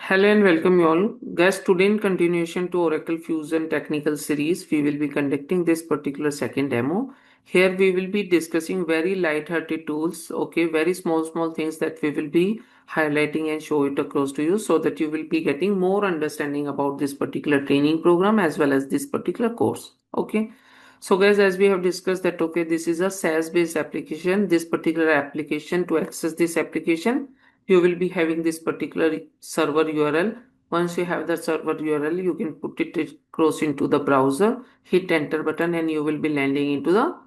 Hello and welcome you all. Guys, today in continuation to Oracle Fusion technical series, we will be conducting this particular second demo. Here we will be discussing very light-hearted tools, okay, very small things that we will be highlighting and show it across to you so that you will be getting more understanding about this particular training program as well as this particular course, okay. So guys, as we have discussed that, okay, this is a SaaS based application. This particular application, to access this application, you will be having this particular server URL. Once you have the server URL, you can put it across into the browser, hit enter button, and you will be landing into the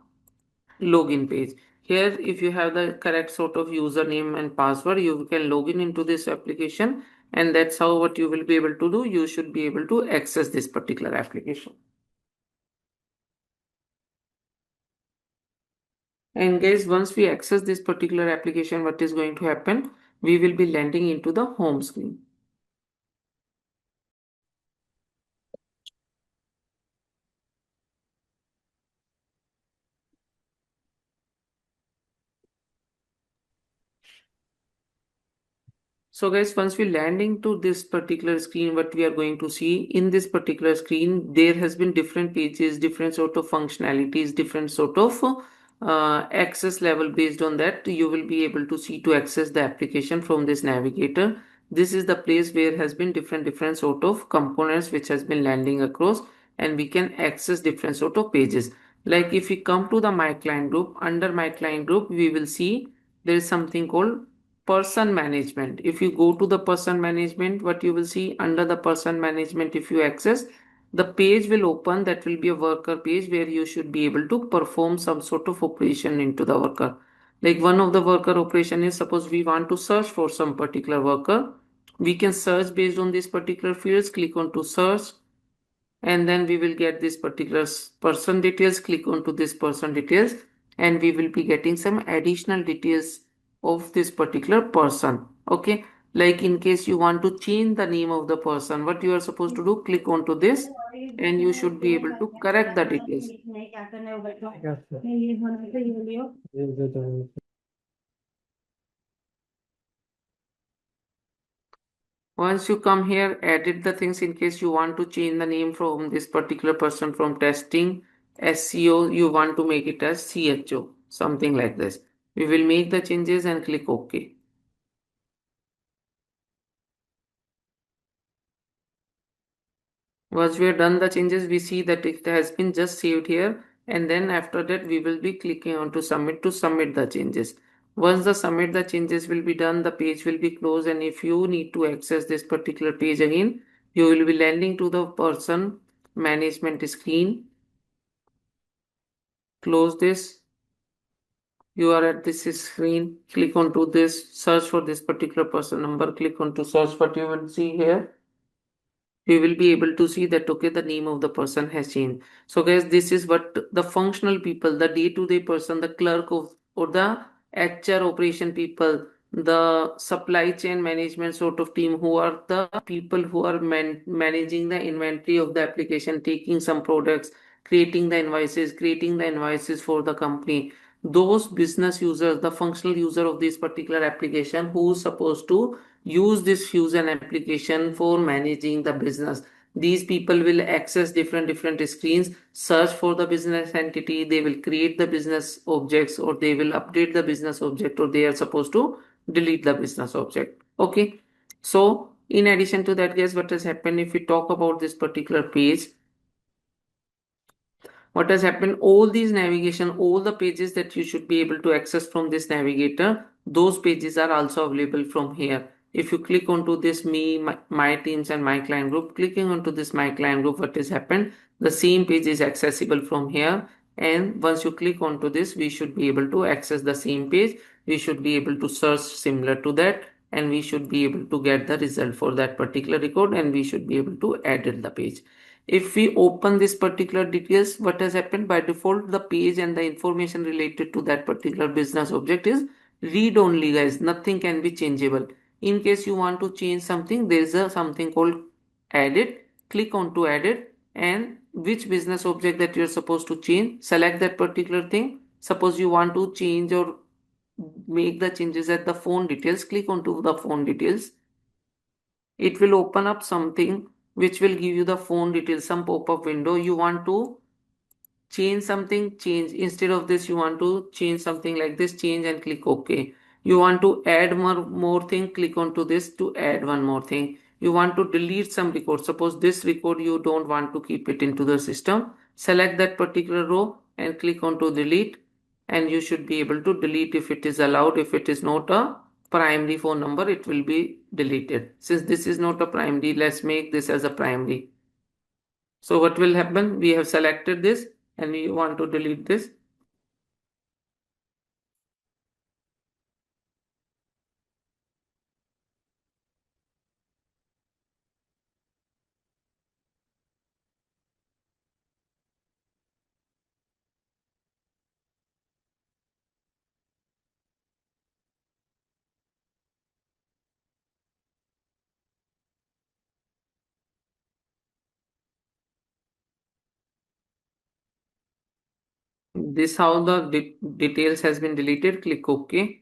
login page. Here, if you have the correct sort of username and password, you can log in into this application, and that's how what you will be able to do. You should be able to access this particular application. And guys, once we access this particular application, what is going to happen? We will be landing into the home screen. So guys, once we land into this particular screen, what we are going to see in this particular screen, there has been different pages, different sort of functionalities, different sort of access level. Based on that, you will be able to see to access the application from this navigator. This is the place where has been different sort of components which has been landing across, and we can access different sort of pages. Like if we come to the My Client group, under My Client group, we will see there is something called person management. If you go to the person management, what you will see under the person management, if you access, the page will open. That will be a worker page where you should be able to perform some sort of operation into the worker. Like one of the worker operation is, suppose we want to search for some particular worker, we can search based on these particular fields, click on to search, and then we will get this particular person details. Click onto this person details, and we will be getting some additional details of this particular person, okay. Like in case you want to change the name of the person, what you are supposed to do, click onto this, and you should be able to correct the details. Once you come here, edit the things. In case you want to change the name from this particular person from testing SEO, you want to make it as CHO, something like this. We will make the changes and click OK. Once we have done the changes, we see that it has been just saved here, and then after that we will be clicking on to submit the changes. Once the submit the changes will be done, the page will be closed, and if you need to access this particular page again, you will be landing to the person management screen. Close this. You are at this screen. Click onto this, search for this particular person number, click onto search. What you will see here, we will be able to see that, okay, the name of the person has changed. So guys, this is what the functional people, the day-to-day person, the clerk of, or the HR operation people, the supply chain management sort of team, who are the people who are managing the inventory of the application, taking some products, creating the invoices for the company. Those business users, the functional user of this particular application, who's supposed to use this Fusion application for managing the business. These people will access different screens, search for the business entity, they will create the business objects, or they will update the business object, or they are supposed to delete the business object, okay. So in addition to that, guys, what has happened, if we talk about this particular page, what has happened, all these navigation, all the pages that you should be able to access from this navigator, those pages are also available from here. If you click onto this my teams and my client group, clicking onto this my client group, what has happened, the same page is accessible from here. And once you click onto this, we should be able to access the same page. We should be able to search similar to that, and we should be able to get the result for that particular record, and we should be able to edit the page. If we open this particular details, what has happened, by default the page and the information related to that particular business object is read only, guys. Nothing can be changeable. In case you want to change something, there is a something called edit. Click on to edit, and which business object that you're supposed to change, select that particular thing. Suppose you want to change or make the changes at the phone details, click onto the phone details. it will open up something which will give you the phone details, some pop-up window. You want to change something, change. Instead of this, you want to change something like this, change and click OK. You want to add more thing, click onto this to add one more thing. You want to delete some record, suppose this record you don't want to keep it into the system, select that particular row and click onto delete, and you should be able to delete if it is allowed. If it is not a primary phone number, it will be deleted. Since this is not a primary, let's make this as a primary. So what will happen? We have selected this and we want to delete this. This how the details has been deleted. Click OK.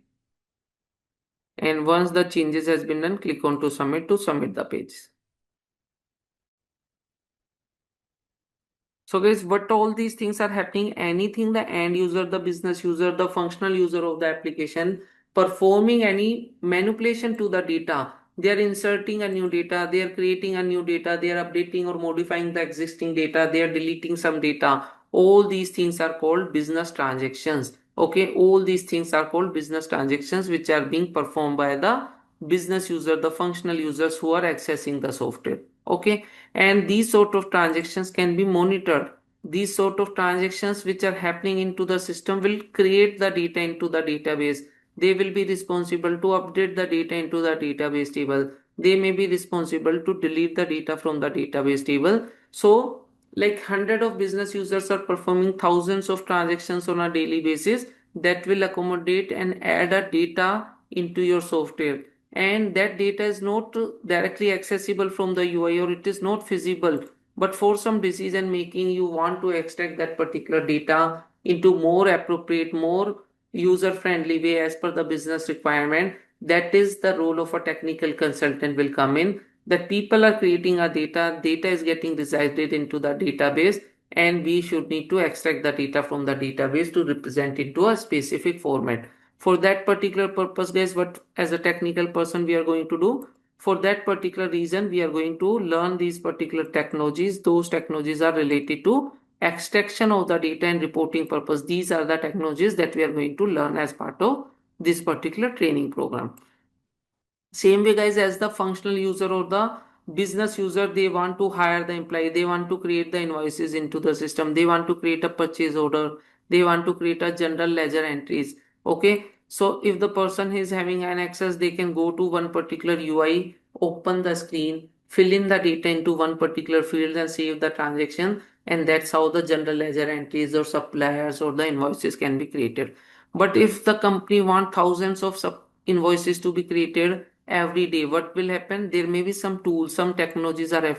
And once the changes has been done, click on to submit the page. So guys, what all these things are happening, anything the end user, the business user, the functional user of the application performing any manipulation to the data, they are inserting a new data, they are creating a new data, they are updating or modifying the existing data, they are deleting some data. All these things are called business transactions. Okay, all these things are called business transactions which are being performed by the business user, the functional users who are accessing the software. Okay, and these sort of transactions can be monitored. These sort of transactions which are happening into the system will create the data into the database. They will be responsible to update the data into the database table. They may be responsible to delete the data from the database table. So like hundred of business users are performing thousands of transactions on a daily basis, that will accommodate and add a data into your software, and that data is not directly accessible from the UI, or it is not feasible, but for some decision making you want to extract that particular data into more appropriate, more user friendly way as per the business requirement. That is the role of a technical consultant will come in, that people are creating a data is getting resided into the database, and we should need to extract the data from the database to represent it to a specific format. For that particular purpose guys, what as a technical person we are going to do, for that particular reason we are going to learn these particular technologies. Those technologies are related to extraction of the data and reporting purpose. These are the technologies that we are going to learn as part of this particular training program. Same way guys, as the functional user or the business user, they want to hire the employee, they want to create the invoices into the system, they want to create a purchase order, they want to create a general ledger entries. Okay, so if the person is having an access, they can go to one particular UI, open the screen, fill in the data into one particular field and save the transaction, and that's how the general ledger entries or suppliers or the invoices can be created. But if the company want thousands of invoices to be created every day, what will happen? There may be some tools, some technologies are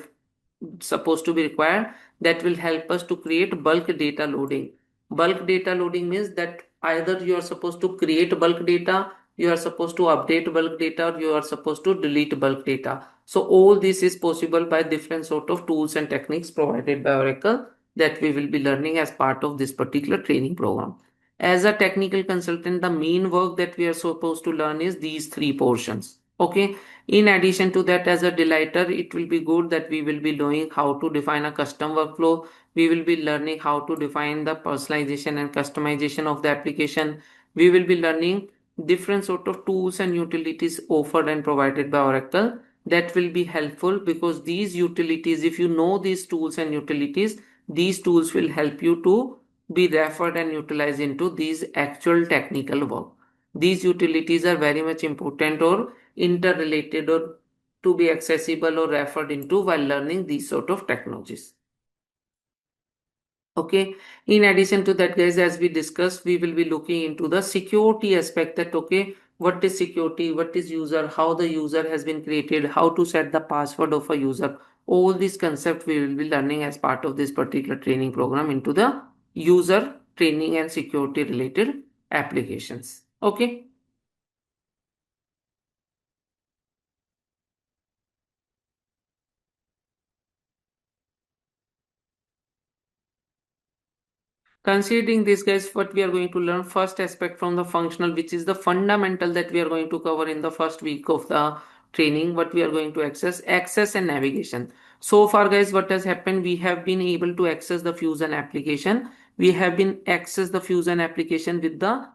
supposed to be required that will help us to create bulk data loading. Bulk data loading means that either you are supposed to create bulk data, you are supposed to update bulk data, or you are supposed to delete bulk data. So all this is possible by different sort of tools and techniques provided by Oracle that we will be learning as part of this particular training program. As a technical consultant, the main work that we are supposed to learn is these three portions. Okay, in addition to that, as a delighter, it will be good that we will be knowing how to define a custom workflow. We will be learning how to define the personalization and customization of the application. We will be learning different sort of tools and utilities offered and provided by Oracle. That will be helpful because these utilities, if you know these tools and utilities, these tools will help you to be referred and utilized into these actual technical work. These utilities are very much important or interrelated or to be accessible or referred into while learning these sort of technologies. Okay, in addition to that guys, as we discussed, we will be looking into the security aspect, that okay, what is security, what is user, how the user has been created, how to set the password of a user. All these concepts we will be learning as part of this particular training program into the user training and security related applications. Okay. Considering this, guys, what we are going to learn first aspect from the functional, which is the fundamental that we are going to cover in the first week of the training. What we are going to access and navigation. So far, guys, what has happened, we have been able to access the Fusion application. We have been access the Fusion application with the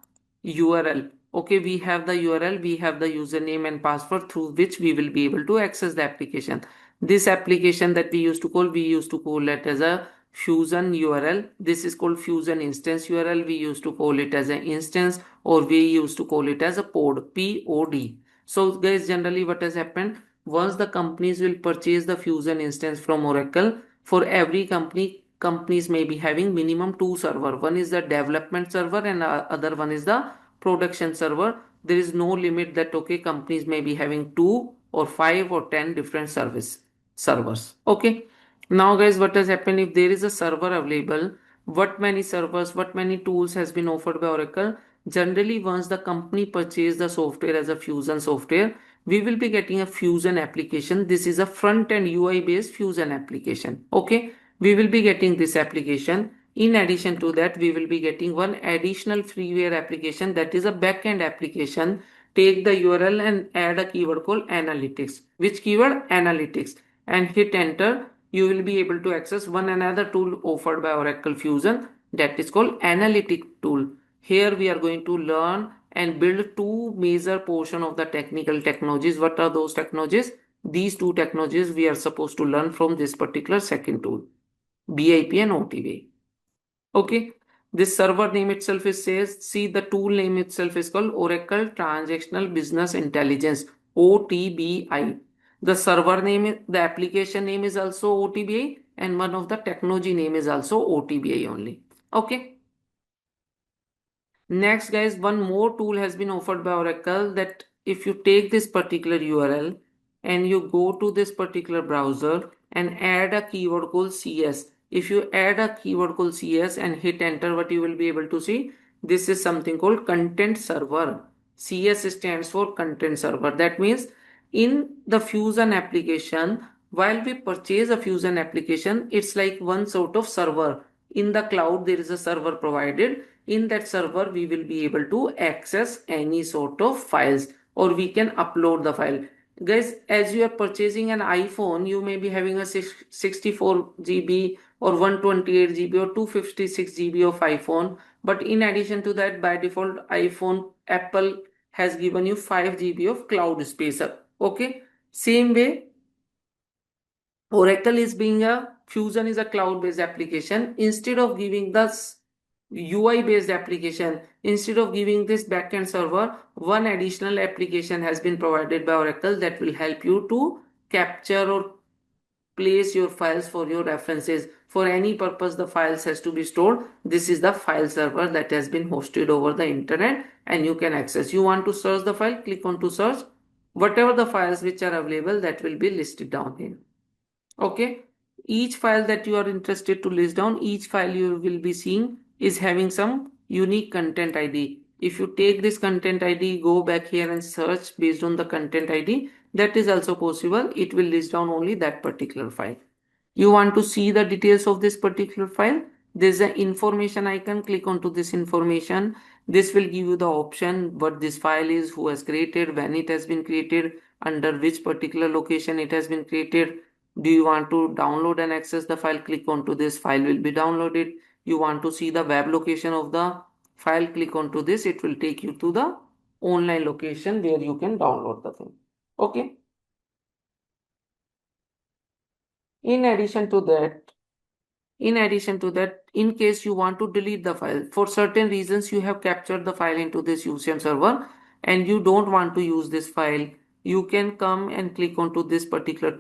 URL. Okay, we have the URL, we have the username and password through which we will be able to access the application. This application that we used to call it as a Fusion URL. This is called Fusion instance URL. We used to call it as an instance, or we used to call it as a pod, POD. So guys, generally what has happened, once the companies will purchase the Fusion instance from Oracle, for every companies may be having minimum two server. One is the development server and other one is the production server. There is no limit that okay, companies may be having 2 or 5 or 10 different servers. Okay. Now guys, what has happened, if there is a server available, what many servers, what many tools has been offered by Oracle? Generally, once the company purchase the software as a Fusion software, we will be getting a Fusion application. This is a front end UI based Fusion application. Okay, we will be getting this application. In addition to that, we will be getting one additional freeware application, that is a backend application. Take the URL and add a keyword called analytics. Which keyword? Analytics. And hit enter. You will be able to access one another tool offered by Oracle Fusion, that is called analytic tool. Here we are going to learn and build two major portion of the technical technologies. What are those technologies? These two technologies we are supposed to learn from this particular second tool, BIP and OTB. Okay, this server name itself is says, see the tool name itself is called Oracle Transactional Business Intelligence, OTBI. The server name, the application name is also OTBI, and one of the technology name is also OTBI only. Okay. Next, guys, one more tool has been offered by Oracle, that if you take this particular URL and you go to this particular browser and add a keyword called CS. If you add a keyword called CS and hit enter, what you will be able to see, this is something called content server. CS stands for content server. That means in the Fusion application, while we purchase a Fusion application, it's like one sort of server. In the cloud, there is a server provided. In that server, we will be able to access any sort of files, or we can upload the file. Guys, as you are purchasing an iPhone, you may be having a 64 GB or 128 GB or 256 GB of iPhone. But in addition to that, by default, iPhone, Apple has given you 5 GB of cloud space. Okay. Same way, Oracle is being a Fusion is a cloud-based application. Instead of giving this UI-based application, instead of giving this backend server, one additional application has been provided by Oracle that will help you to capture or place your files for your references. For any purpose the files has to be stored. This is the file server that has been hosted over the internet and you can access. You want to search the file, click on to search. Whatever the files which are available, that will be listed down here. Okay, each file that you are interested to list down, each file you will be seeing is having some unique content ID. If you take this content ID, go back here and search based on the content ID, that is also possible. It will list down only that particular file. You want to see the details of this particular file, there's an information icon. Click onto this information. This will give you the option what this file is, who has created, when it has been created, under which particular location it has been created. Do you want to download and access the file? Click onto this, file will be downloaded. You want to see the web location of the file? Click onto this, it will take you to the online location where you can download the thing. Okay. In addition to that, in case you want to delete the file, for certain reasons you have captured the file into this UCM server and you don't want to use this file, you can come and click onto this particular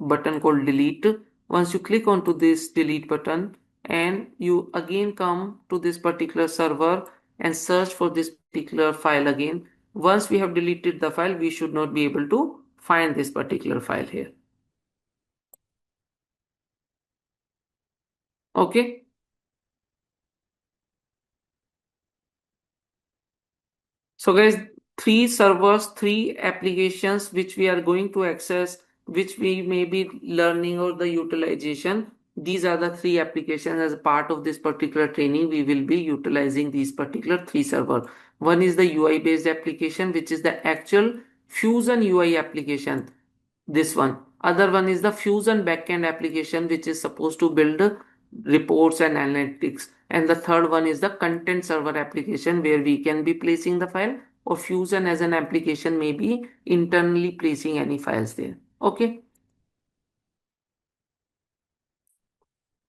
button called delete. Once you click onto this delete button and you again come to this particular server and search for this particular file again, once we have deleted the file, we should not be able to find this particular file here. Okay. So guys, three servers, three applications which we are going to access, which we may be learning or the utilization. These are the three applications. As a part of this particular training, we will be utilizing these particular three server. One is the UI based application, which is the actual Fusion UI application. This one. Other one is the Fusion backend application, which is supposed to build reports and analytics. And the third one is the content server application, where we can be placing the file, or Fusion as an application may be internally placing any files there. Okay.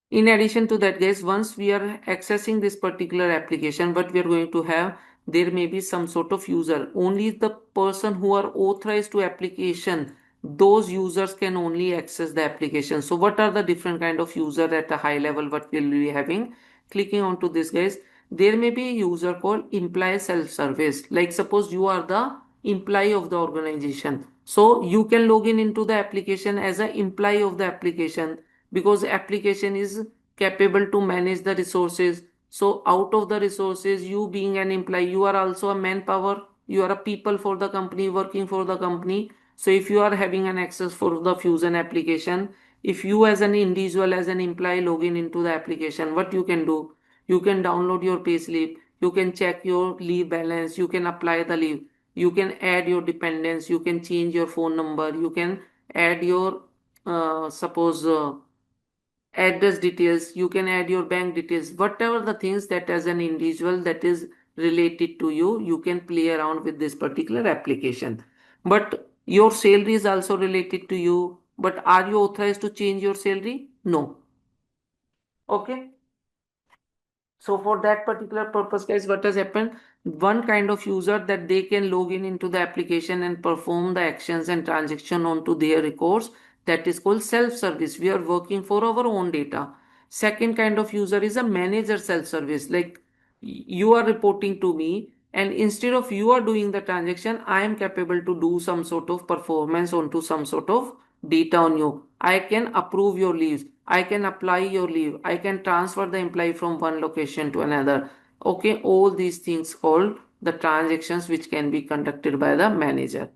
In addition to that, guys, once we are accessing this particular application, what we are going to have, there may be some sort of user. Only the person who are authorized to application, those users can only access the application. So what are the different kind of user at a high level what we'll be having? Clicking onto this, guys, there may be a user called employee self-service. Like suppose you are the employee of the organization. So you can log in into the application as an employee of the application, because application is capable to manage the resources. So out of the resources, you being an employee, you are also a manpower, you are a people for the company, working for the company. So if you are having an access for the Fusion application, if you as an individual, as an employee, log in into the application, what you can do, you can download your payslip, you can check your leave balance, you can apply the leave, you can add your dependents, you can change your phone number, you can add your suppose address details, you can add your bank details, whatever the things that as an individual that is related to you, you can play around with this particular application. But your salary is also related to you, but are you authorized to change your salary? No. Okay. So for that particular purpose, guys, what has happened? One kind of user that they can log in into the application and perform the actions and transaction onto their records. That is called self-service. We are working for our own data. Second kind of user is a manager self-service. Like you are reporting to me, and instead of you are doing the transaction, I am capable to do some sort of performance onto some sort of data on you. I can approve your leaves, I can apply your leave, I can transfer the employee from one location to another. Okay, all these things called the transactions which can be conducted by the manager.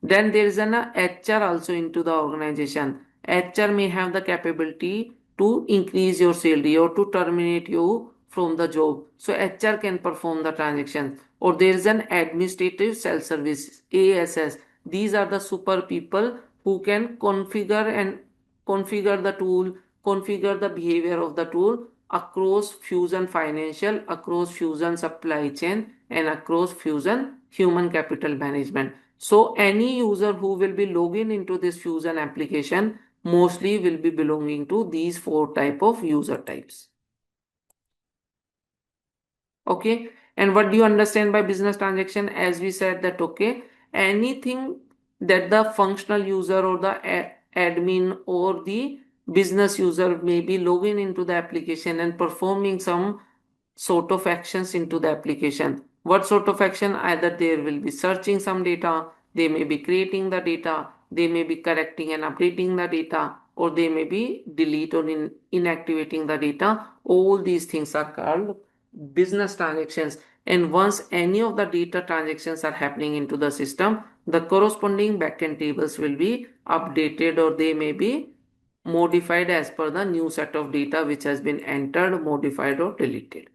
Then there is an HR also into the organization. HR may have the capability to increase your salary or to terminate you from the job. So HR can perform the transaction. Or there is an administrative self-service, ASS. These are the super people who can configure the tool, configure the behavior of the tool across Fusion Financial, across Fusion Supply Chain, and across Fusion Human Capital Management. So any user who will be logging into this Fusion application mostly will be belonging to these four type of user types. Okay. And what do you understand by business transaction? As we said that, okay, anything that the functional user or the admin or the business user may be logging into the application and performing some sort of actions into the application. What sort of action? Either they will be searching some data, they may be creating the data, they may be correcting and updating the data, or they may be delete or inactivating the data. All these things are called business transactions. And once any of the data transactions are happening into the system, the corresponding backend tables will be updated, or they may be modified as per the new set of data which has been entered, modified, or deleted.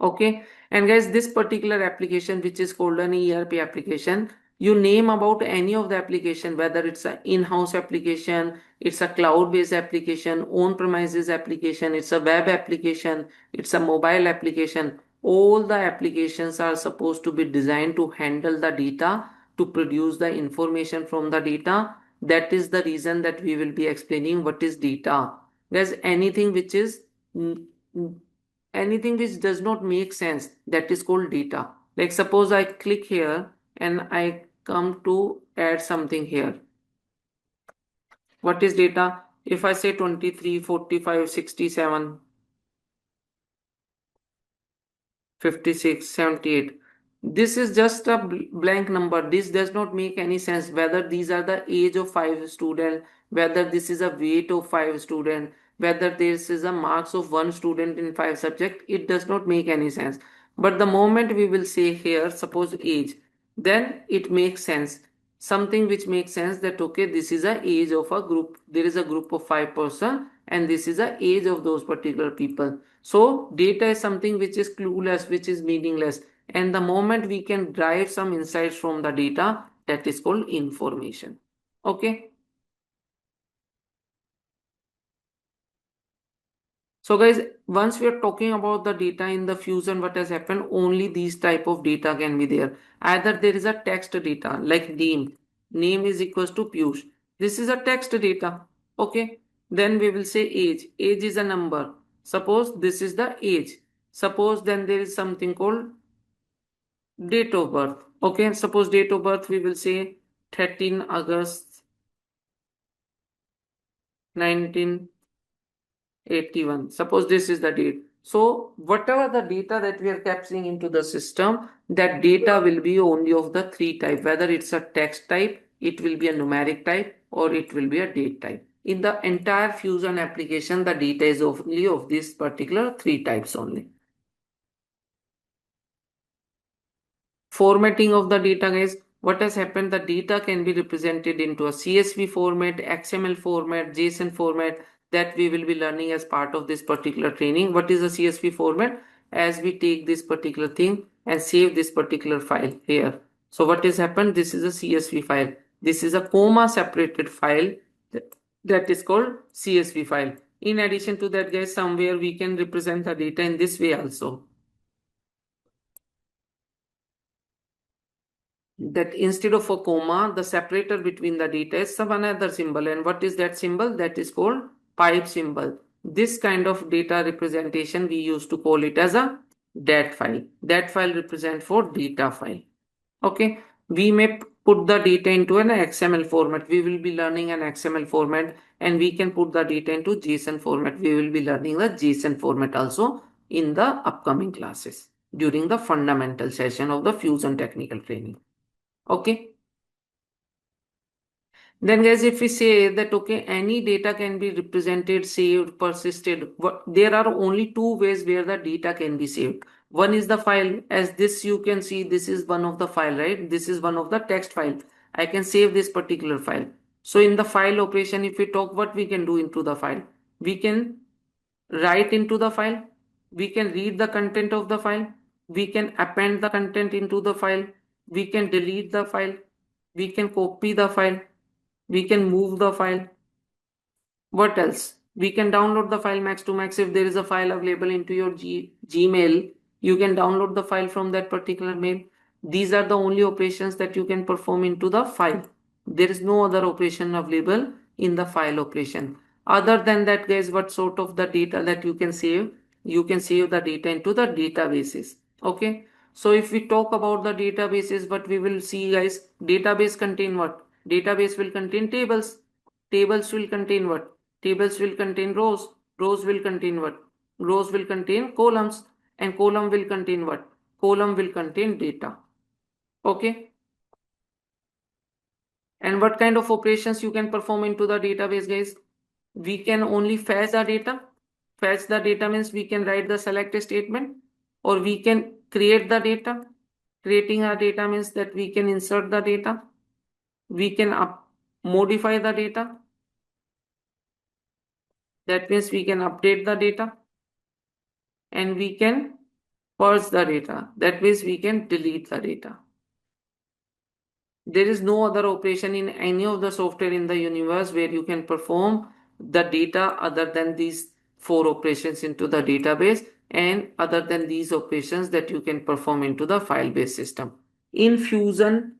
Okay. And guys, this particular application, which is called an ERP application, you name about any of the application, whether it's an in-house application, it's a cloud-based application, on-premises application, it's a web application, it's a mobile application. All the applications are supposed to be designed to handle the data, to produce the information from the data. That is the reason that we will be explaining what is data. Guys, anything which is anything which does not make sense, that is called data. Like suppose I click here and I come to add something here. What is data? If I say 23, 45, 67, 56, 78. This is just a blank number. This does not make any sense whether these are the age of 5 student, whether this is a weight of 5 student, whether this is a marks of 1 student in 5 subject. It does not make any sense. But the moment we will say here, suppose age, then it makes sense. something which makes sense that okay, this is a age of a group, there is a group of 5 person and this is the age of those particular people. So data is something which is clueless, which is meaningless, and the moment we can derive some insights from the data, that is called information. Okay. So guys, once we are talking about the data in the fusion, what has happened, only these type of data can be there. Either there is a text data like name is equals to Piyush. This is a text data. Okay. Then we will say age is a number. Suppose this is the age. Suppose then there is something called date of birth. Okay. Suppose date of birth, we will say 13 August 19 81. Suppose this is the date. So whatever the data that we are capturing into the system, that data will be only of the three type, whether it's a text type, it will be a numeric type, or it will be a date type. In the entire fusion application, the data is only of this particular three types only. Formatting of the data, guys, what has happened, the data can be represented into a CSV format, XML format, JSON format, that we will be learning as part of this particular training. What is a CSV format? As we take this particular thing and save this particular file here. So what has happened, this is a CSV file, this is a comma separated file, that is called CSV file. In addition to that, guys, somewhere we can represent the data in this way also, that instead of a comma, the separator between the data is some another symbol. And what is that symbol? That is called pipe symbol. This kind of data representation, we used to call it as a dat file. Dat file represent for data file. Okay. We may put the data into an XML format. We will be learning an XML format, and we can put the data into JSON format. We will be learning the JSON format also in the upcoming classes during the fundamental session of the Fusion technical training. Okay. Then guys, if we say that okay, any data can be represented, saved, persisted, there are only two ways where the data can be saved. One is the file. As this you can see, this is one of the file, right? This is one of the text file. I can save this particular file. So in the file operation, if we talk, what we can do into the file, we can write into the file, we can read the content of the file, we can append the content into the file, we can delete the file, we can copy the file, we can move the file. What else? We can download the file max to max. If there is a file available into your Gmail, you can download the file from that particular mail. These are the only operations that you can perform into the file. There is no other operation available in the file operation. Other than that, guys, what sort of the data that you can save? You can save the data into the databases. Okay. So if we talk about the databases, what we will see, guys, database contain what? Database will contain tables. Tables will contain what? Tables will contain rows. Rows will contain what? Rows will contain columns. And column will contain what? Column will contain data. Okay. And what kind of operations you can perform into the database, guys? We can only fetch the data. Fetch the data means we can write the select statement, or we can create the data. Creating a data means that we can insert the data. We can modify the data. That means we can update the data, and we can purge the data. That means we can delete the data. There is no other operation in any of the software in the universe where you can perform the data other than these four operations into the database, and other than these operations that you can perform into the file based system. In Fusion,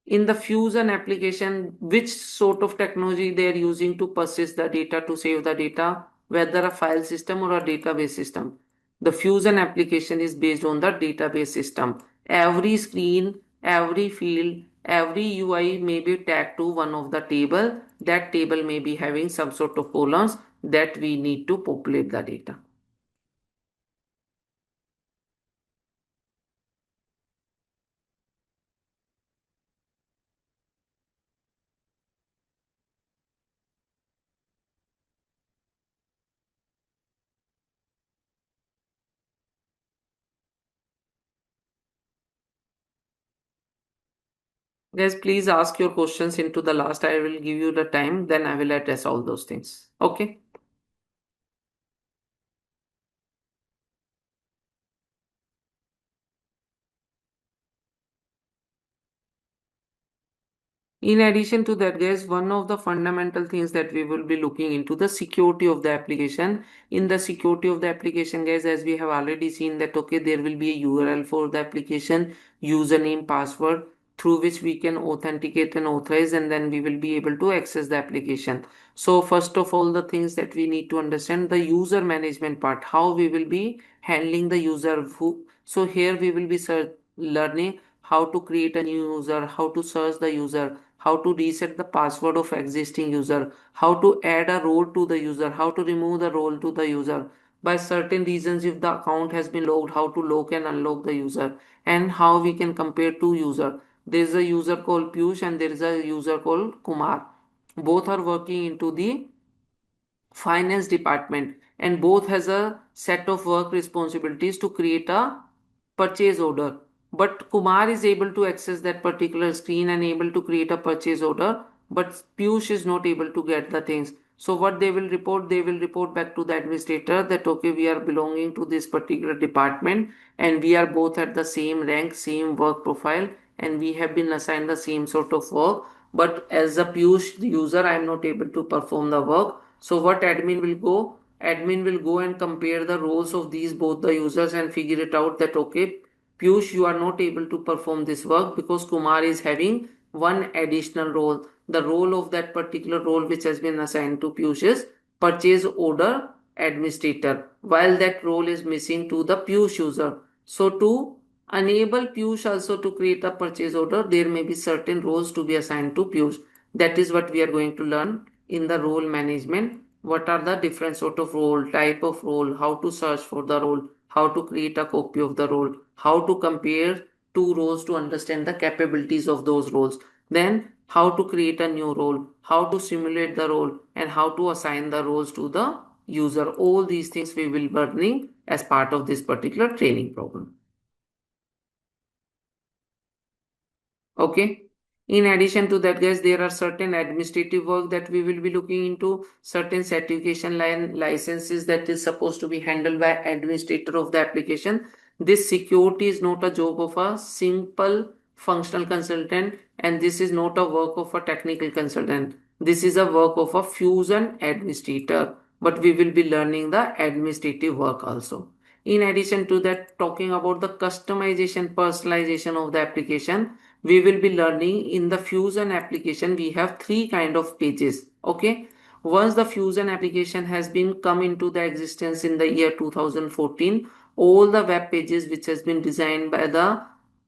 in the Fusion application, which sort of technology they are using to persist the data, to save the data, whether a file system or a database system? The Fusion application is based on the database system. Every screen, every field, every UI may be tagged to one of the table. That table may be having some sort of columns that we need to populate the data. Guys, please ask your questions into the last. I will give you the time, then I will address all those things. Okay. In addition to that, guys, one of the fundamental things that we will be looking into the security of the application. In the security of the application, guys, as we have already seen that, okay, there will be a URL for the application, username, password, through which we can authenticate and authorize, and then we will be able to access the application. So first of all, the things that we need to understand, the user management part, how we will be handling the user who. So here we will be learning how to create a new user, how to search the user, how to reset the password of existing user, how to add a role to the user, how to remove the role to the user. By certain reasons, if the account has been logged, how to lock and unlock the user, and how we can compare two user. There is a user called Piyush and there is a user called Kumar. Both are working into the finance department and both has a set of work responsibilities to create a purchase order, but Kumar is able to access that particular screen and able to create a purchase order, but Piyush is not able to get the things. So what they will report back to the administrator that, okay, we are belonging to this particular department and we are both at the same rank, same work profile, and we have been assigned the same sort of work, but as a Piyush the user I am not able to perform the work. So what admin will go, admin will go and compare the roles of these both the users and figure it out that, okay, Piyush, you are not able to perform this work because Kumar is having one additional role. The role of that particular role which has been assigned to Piyush is purchase order administrator, while that role is missing to the Piyush user. So to enable Piyush also to create a purchase order, there may be certain roles to be assigned to Piyush. That is what we are going to learn in the role management. What are the different sort of role, type of role, how to search for the role, how to create a copy of the role, how to compare two roles to understand the capabilities of those roles, then how to create a new role, how to simulate the role, and how to assign the roles to the user. All these things we will be learning as part of this particular training program. Okay. In addition to that, guys, there are certain administrative work that we will be looking into, certain certification licenses that is supposed to be handled by administrator of the application. This security is not a job of a simple functional consultant, and this is not a work of a technical consultant. This is a work of a fusion administrator, but we will be learning the administrative work also. In addition to that, talking about the customization, personalization of the application, we will be learning in the Fusion application. We have three kind of pages. Okay. Once the Fusion application has been come into the existence in the year 2014, all the web pages which has been designed by the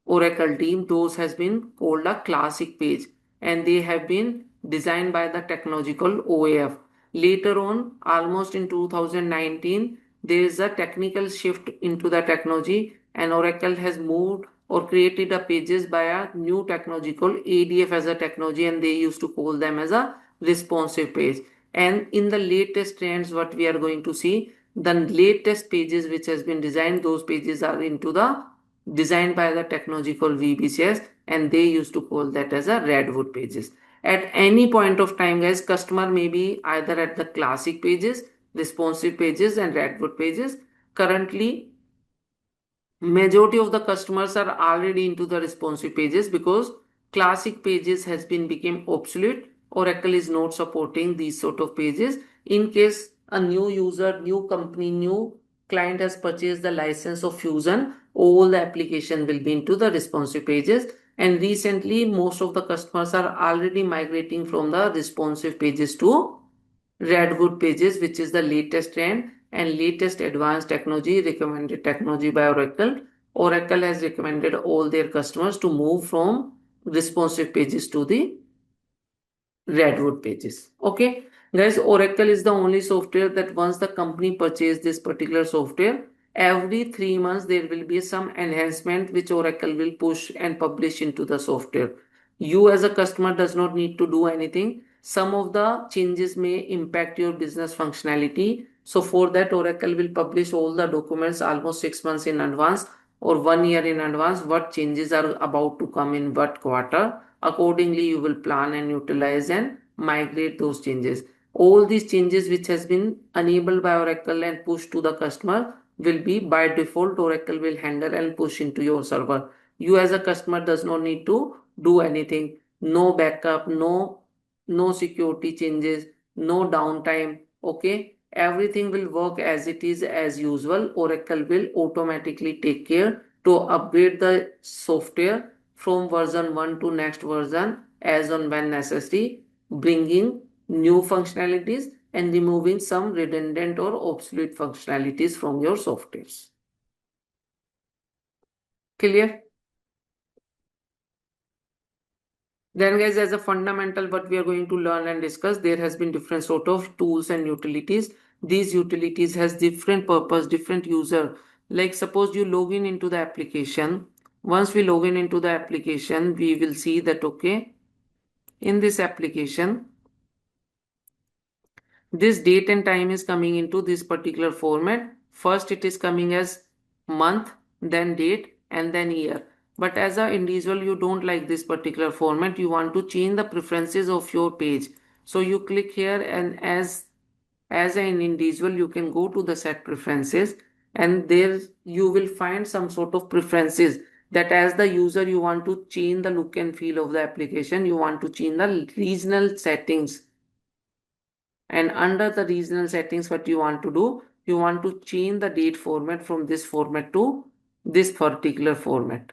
Oracle team, those has been called a classic page, and they have been designed by the technological OAF. Later on, almost in 2019, there is a technical shift into the technology, and Oracle has moved or created a pages by a new technology called ADF as a technology, and they used to call them as a responsive page. And in the latest trends, what we are going to see, the latest pages which has been designed, those pages are into the designed by the technology called VBCS, and they used to call that as a redwood pages. At any point of time, guys, customer may be either at the classic pages, responsive pages, and redwood pages. Currently, majority of the customers are already into the responsive pages because classic pages has been become obsolete. Oracle is not supporting these sort of pages. In case a new user, new company, new client has purchased the license of Fusion, all the application will be into the responsive pages. And recently most of the customers are already migrating from the responsive pages to redwood pages, which is the latest trend and latest advanced technology, recommended technology by Oracle. Oracle has recommended all their customers to move from responsive pages to the redwood pages. Okay, guys, Oracle is the only software that once the company purchase this particular software, every 3 months there will be some enhancement which Oracle will push and publish into the software. You as a customer does not need to do anything. Some of the changes may impact your business functionality, so for that Oracle will publish all the documents almost 6 months in advance or 1 year in advance, what changes are about to come in what quarter. Accordingly, you will plan and utilize and migrate those changes. All these changes which has been enabled by Oracle and pushed to the customer will be by default Oracle will handle and push into your server. You as a customer does not need to do anything. No backup, no security changes, no downtime. Okay, everything will work as it is as usual. Oracle will automatically take care to upgrade the software from version 1 to next version as on when necessary, bringing new functionalities and removing some redundant or obsolete functionalities from your softwares. Clear? Then guys, as a fundamental what we are going to learn and discuss, there has been different sort of tools and utilities. These utilities has different purpose, different user. Like suppose you log in into the application. Once we log in into the application, we will see that okay, in this application, this date and time is coming into this particular format. First it is coming as month, then date, and then year. But as an individual, you don't like this particular format. You want to change the preferences of your page. So you click here, and as an individual, you can go to the set preferences, and there you will find some sort of preferences that as the user you want to change the look and feel of the application. You want to change the regional settings, and under the regional settings what you want to do, you want to change the date format from this format to this particular format.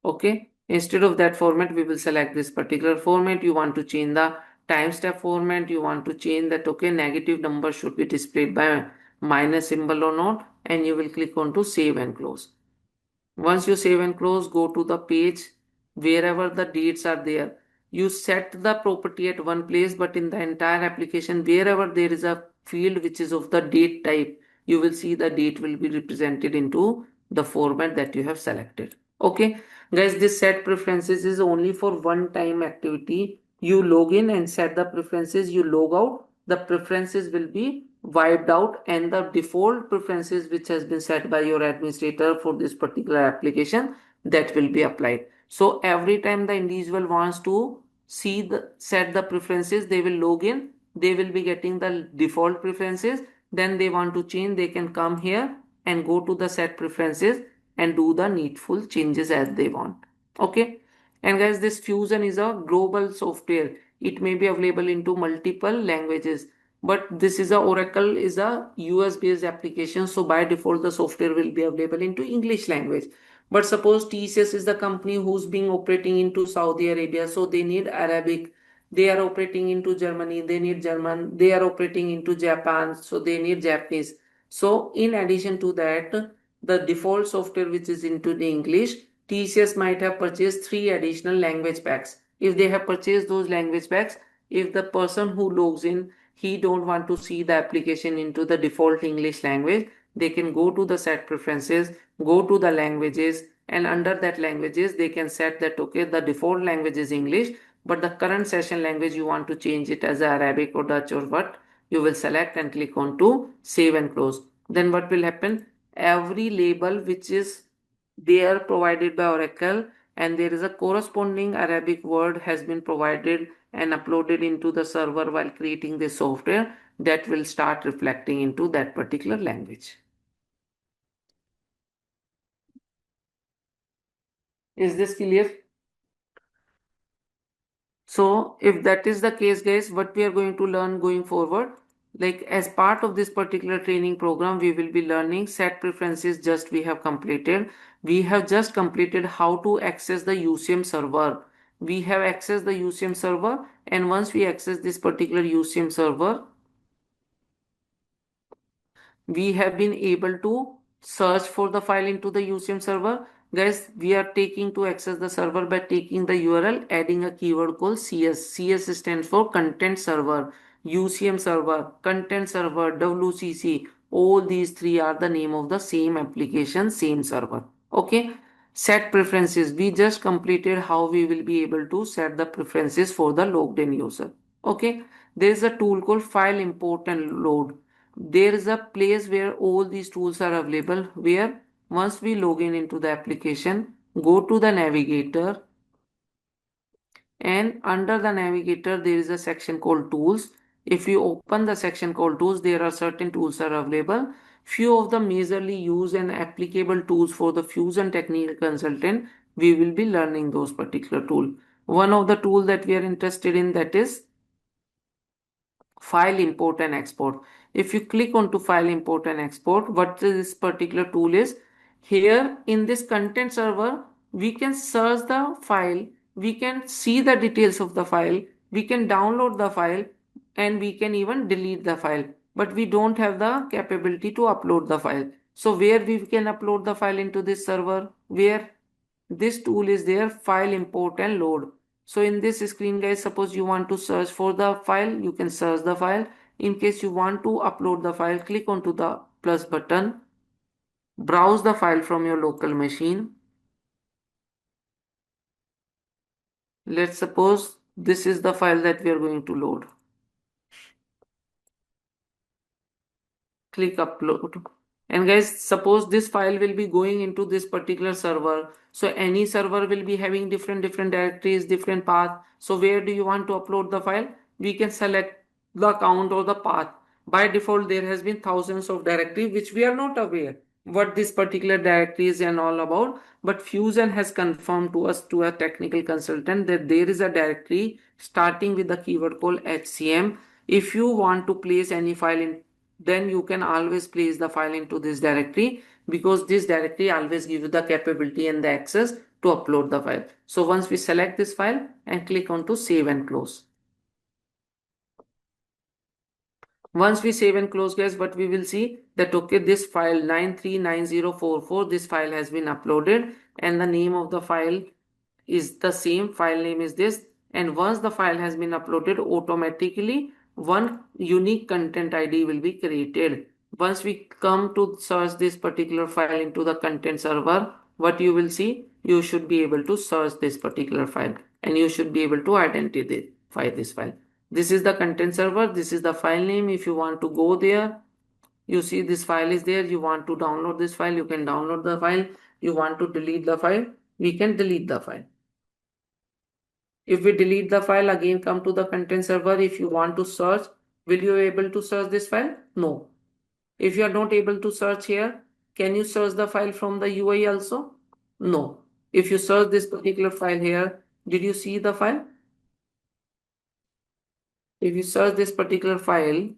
Okay, instead of that format we will select this particular format. You want to change the timestamp format. You want to change that okay, negative number should be displayed by minus symbol or not, and you will click on to save and close. Once you save and close, go to the page wherever the dates are there. You set the property at one place, but in the entire application, wherever there is a field which is of the date type, you will see the date will be represented into the format that you have selected. Okay, guys, this set preferences is only for one time activity. You log in and set the preferences, you log out, the preferences will be wiped out, and the default preferences which has been set by your administrator for this particular application, that will be applied. So every time the individual wants to see the set the preferences, they will log in, they will be getting the default preferences. Then they want to change, they can come here and go to the set preferences and do the needful changes as they want. Okay, and guys, this Fusion is a global software. It may be available into multiple languages, but this is a Oracle is a US based application, so by default the software will be available into English language. But suppose TCS is the company who's being operating into Saudi Arabia, so they need Arabic. They are operating into Germany, they need German. They are operating into Japan, so they need Japanese. So in addition to that, the default software which is into the English, TCS might have purchased 3 additional language packs. If they have purchased those language packs, if the person who logs in, he don't want to see the application into the default English language, they can go to the set preferences, go to the languages, and under that languages they can set that okay, the default language is English, but the current session language you want to change it as Arabic or Dutch or what, you will select and click on to save and close. Then what will happen, every label which is there provided by Oracle, and there is a corresponding Arabic word has been provided and uploaded into the server while creating this software, that will start reflecting into that particular language. Is this clear? So if that is the case, guys, what we are going to learn going forward, like as part of this particular training program, we will be learning set preferences. Just we have completed. We have just completed how to access the UCM server. We have accessed the UCM server, and once we access this particular UCM server, we have been able to search for the file into the UCM server. Guys, we are taking to access the server by taking the URL, adding a keyword called CS. CS stands for content server, UCM server, content server, WCC. All these three are the name of the same application, same server. Okay. Set preferences. We just completed how we will be able to set the preferences for the logged in user. Okay. There is a tool called file import and load. There is a place where all these tools are available, where once we log in into the application, go to the navigator, and under the navigator there is a section called tools. If you open the section called tools, there are certain tools are available. Few of the majorly used and applicable tools for the fusion technical consultant, we will be learning those particular tool. One of the tool that we are interested in, that is file import and export. If you click onto file import and export, what this particular tool is, here in this content server we can search the file, we can see the details of the file, we can download the file, and we can even delete the file, but we don't have the capability to upload the file. So where we can upload the file into this server, where this tool is there, file import and load. So in this screen guys, suppose you want to search for the file, you can search the file. In case you want to upload the file, click onto the plus button, browse the file from your local machine. Let's suppose this is the file that we are going to load. Click upload. And guys, suppose this file will be going into this particular server. So any server will be having different directories, different path. So where do you want to upload the file? We can select the account or the path. By default, there has been thousands of directories which we are not aware what this particular directory is and all about. But Fusion has confirmed to us, to a technical consultant, that there is a directory starting with the keyword called HCM. If you want to place any file in, then you can always place the file into this directory, because this directory always gives you the capability and the access to upload the file. So once we select this file and click on to save and close. Once we save and close guys, what we will see that okay, this file 939044, this file has been uploaded and the name of the file is the same, file name is this. And once the file has been uploaded, automatically one unique content ID will be created. Once we come to search this particular file into the content server, what you will see, you should be able to search this particular file and you should be able to identify this file. This is the content server, this is the file name. If you want to go there, you see this file is there, you want to download this file, you can download the file. You want to delete the file, we can delete the file. If we delete the file, again come to the content server, if you want to search, will you be able to search this file? No. If you are not able to search here, can you search the file from the UI also? No. If you search this particular file here, did you see the file? If you search this particular file,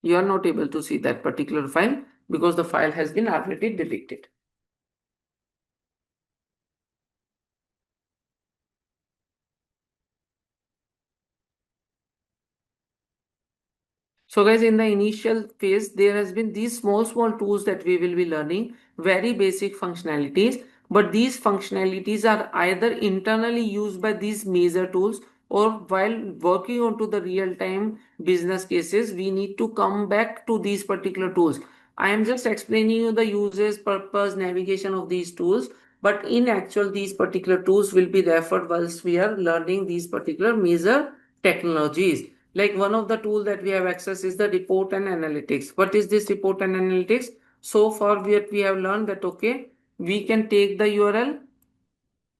you are not able to see that particular file because the file has been already deleted. So guys, in the initial phase, there has been these small tools that we will be learning, very basic functionalities, but these functionalities are either internally used by these major tools, or while working onto the real-time business cases, we need to come back to these particular tools. I am just explaining you the uses, purpose, navigation of these tools, but in actual, these particular tools will be referred whilst we are learning these particular major technologies. Like one of the tool that we have access is the report and analytics. What is this report and analytics? So far we have learned that okay, we can take the URL,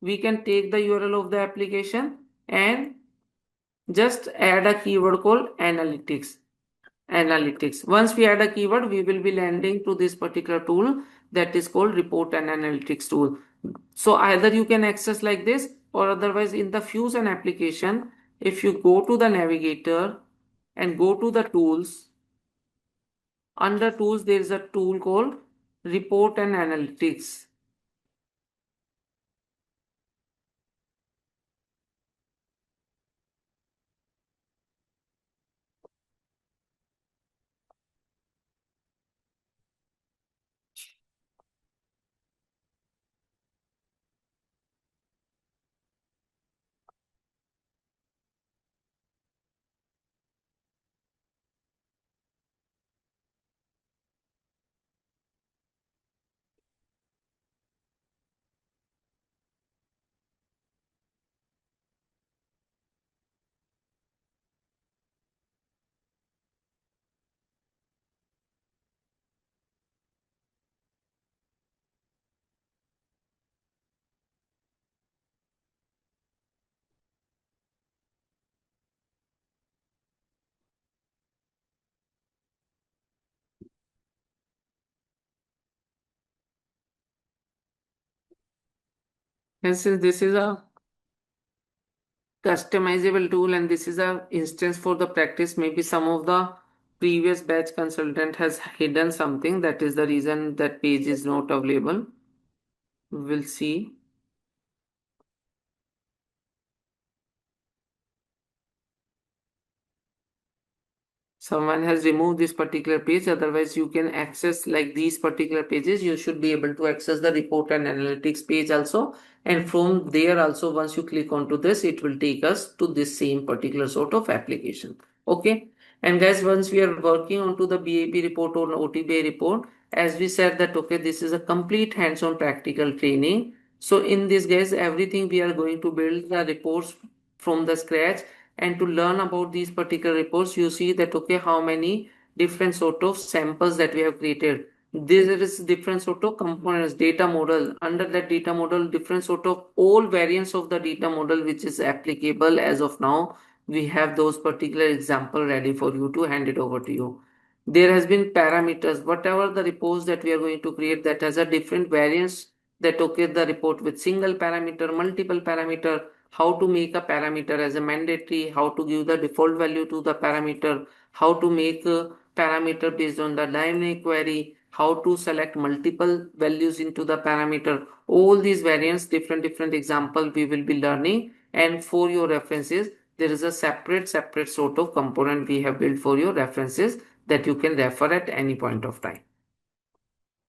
we can take the URL of the application and just add a keyword called analytics. Once we add a keyword, we will be landing to this particular tool that is called report and analytics tool. So either you can access like this, or otherwise in the Fusion application, if you go to the navigator and go to the tools, under tools there is a tool called report and analytics. And since this is a customizable tool and this is a instance for the practice, maybe some of the previous batch consultant has hidden something, that is the reason that page is not available. We'll see. Someone has removed this particular page, otherwise you can access like these particular pages. You should be able to access the report and analytics page also, and from there also once you click onto this, it will take us to this same particular sort of application. Okay, and guys, once we are working onto the BAP report or OTBA report, as we said that okay, this is a complete hands-on practical training. So in this, guys, everything we are going to build the reports from the scratch. And to learn about these particular reports, you see that okay, how many different sort of samples that we have created. There is different sort of components, data model. Under that data model, different sort of all variants of the data model which is applicable as of now. We have those particular example ready for you to hand it over to you. There has been parameters, whatever the reports that we are going to create that has a different variance, that okay, the report with single parameter, multiple parameter, how to make a parameter as a mandatory, how to give the default value to the parameter, how to make a parameter based on the dynamic query, how to select multiple values into the parameter. All these variants, different example we will be learning. And for your references, there is a separate sort of component we have built for your references that you can refer at any point of time.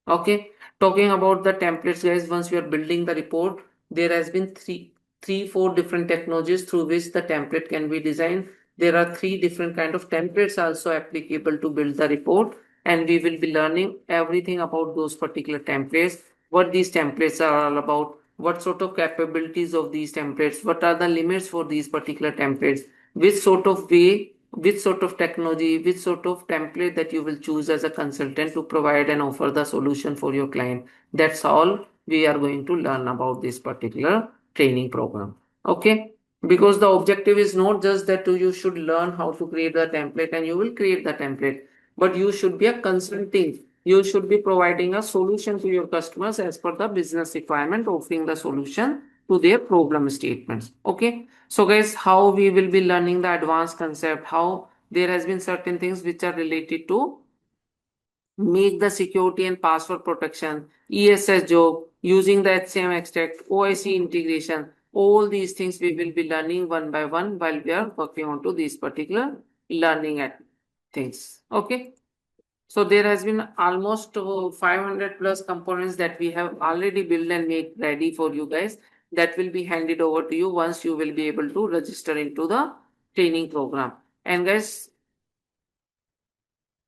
Okay, talking about the templates, guys, once we are building the report, there has been four different technologies through which the template can be designed. There are three different kind of templates also applicable to build the report, and we will be learning everything about those particular templates, what these templates are all about, what sort of capabilities of these templates, what are the limits for these particular templates, which sort of way, which sort of technology, which sort of template that you will choose as a consultant to provide and offer the solution for your client. That's all we are going to learn about this particular training program. Okay, because the objective is not just that you should learn how to create the template and you will create the template, but you should be a consulting. You should be providing a solution to your customers as per the business requirement, offering the solution to their problem statements. Okay, so guys, how we will be learning the advanced concept, how there has been certain things which are related to make the security and password protection, ESS job, using the HCM extract, OIC integration. All these things we will be learning one by one while we are working on to these particular learning at things. Okay. So there has been almost 500 plus components that we have already built and made ready for you guys, that will be handed over to you once you will be able to register into the training program. And guys,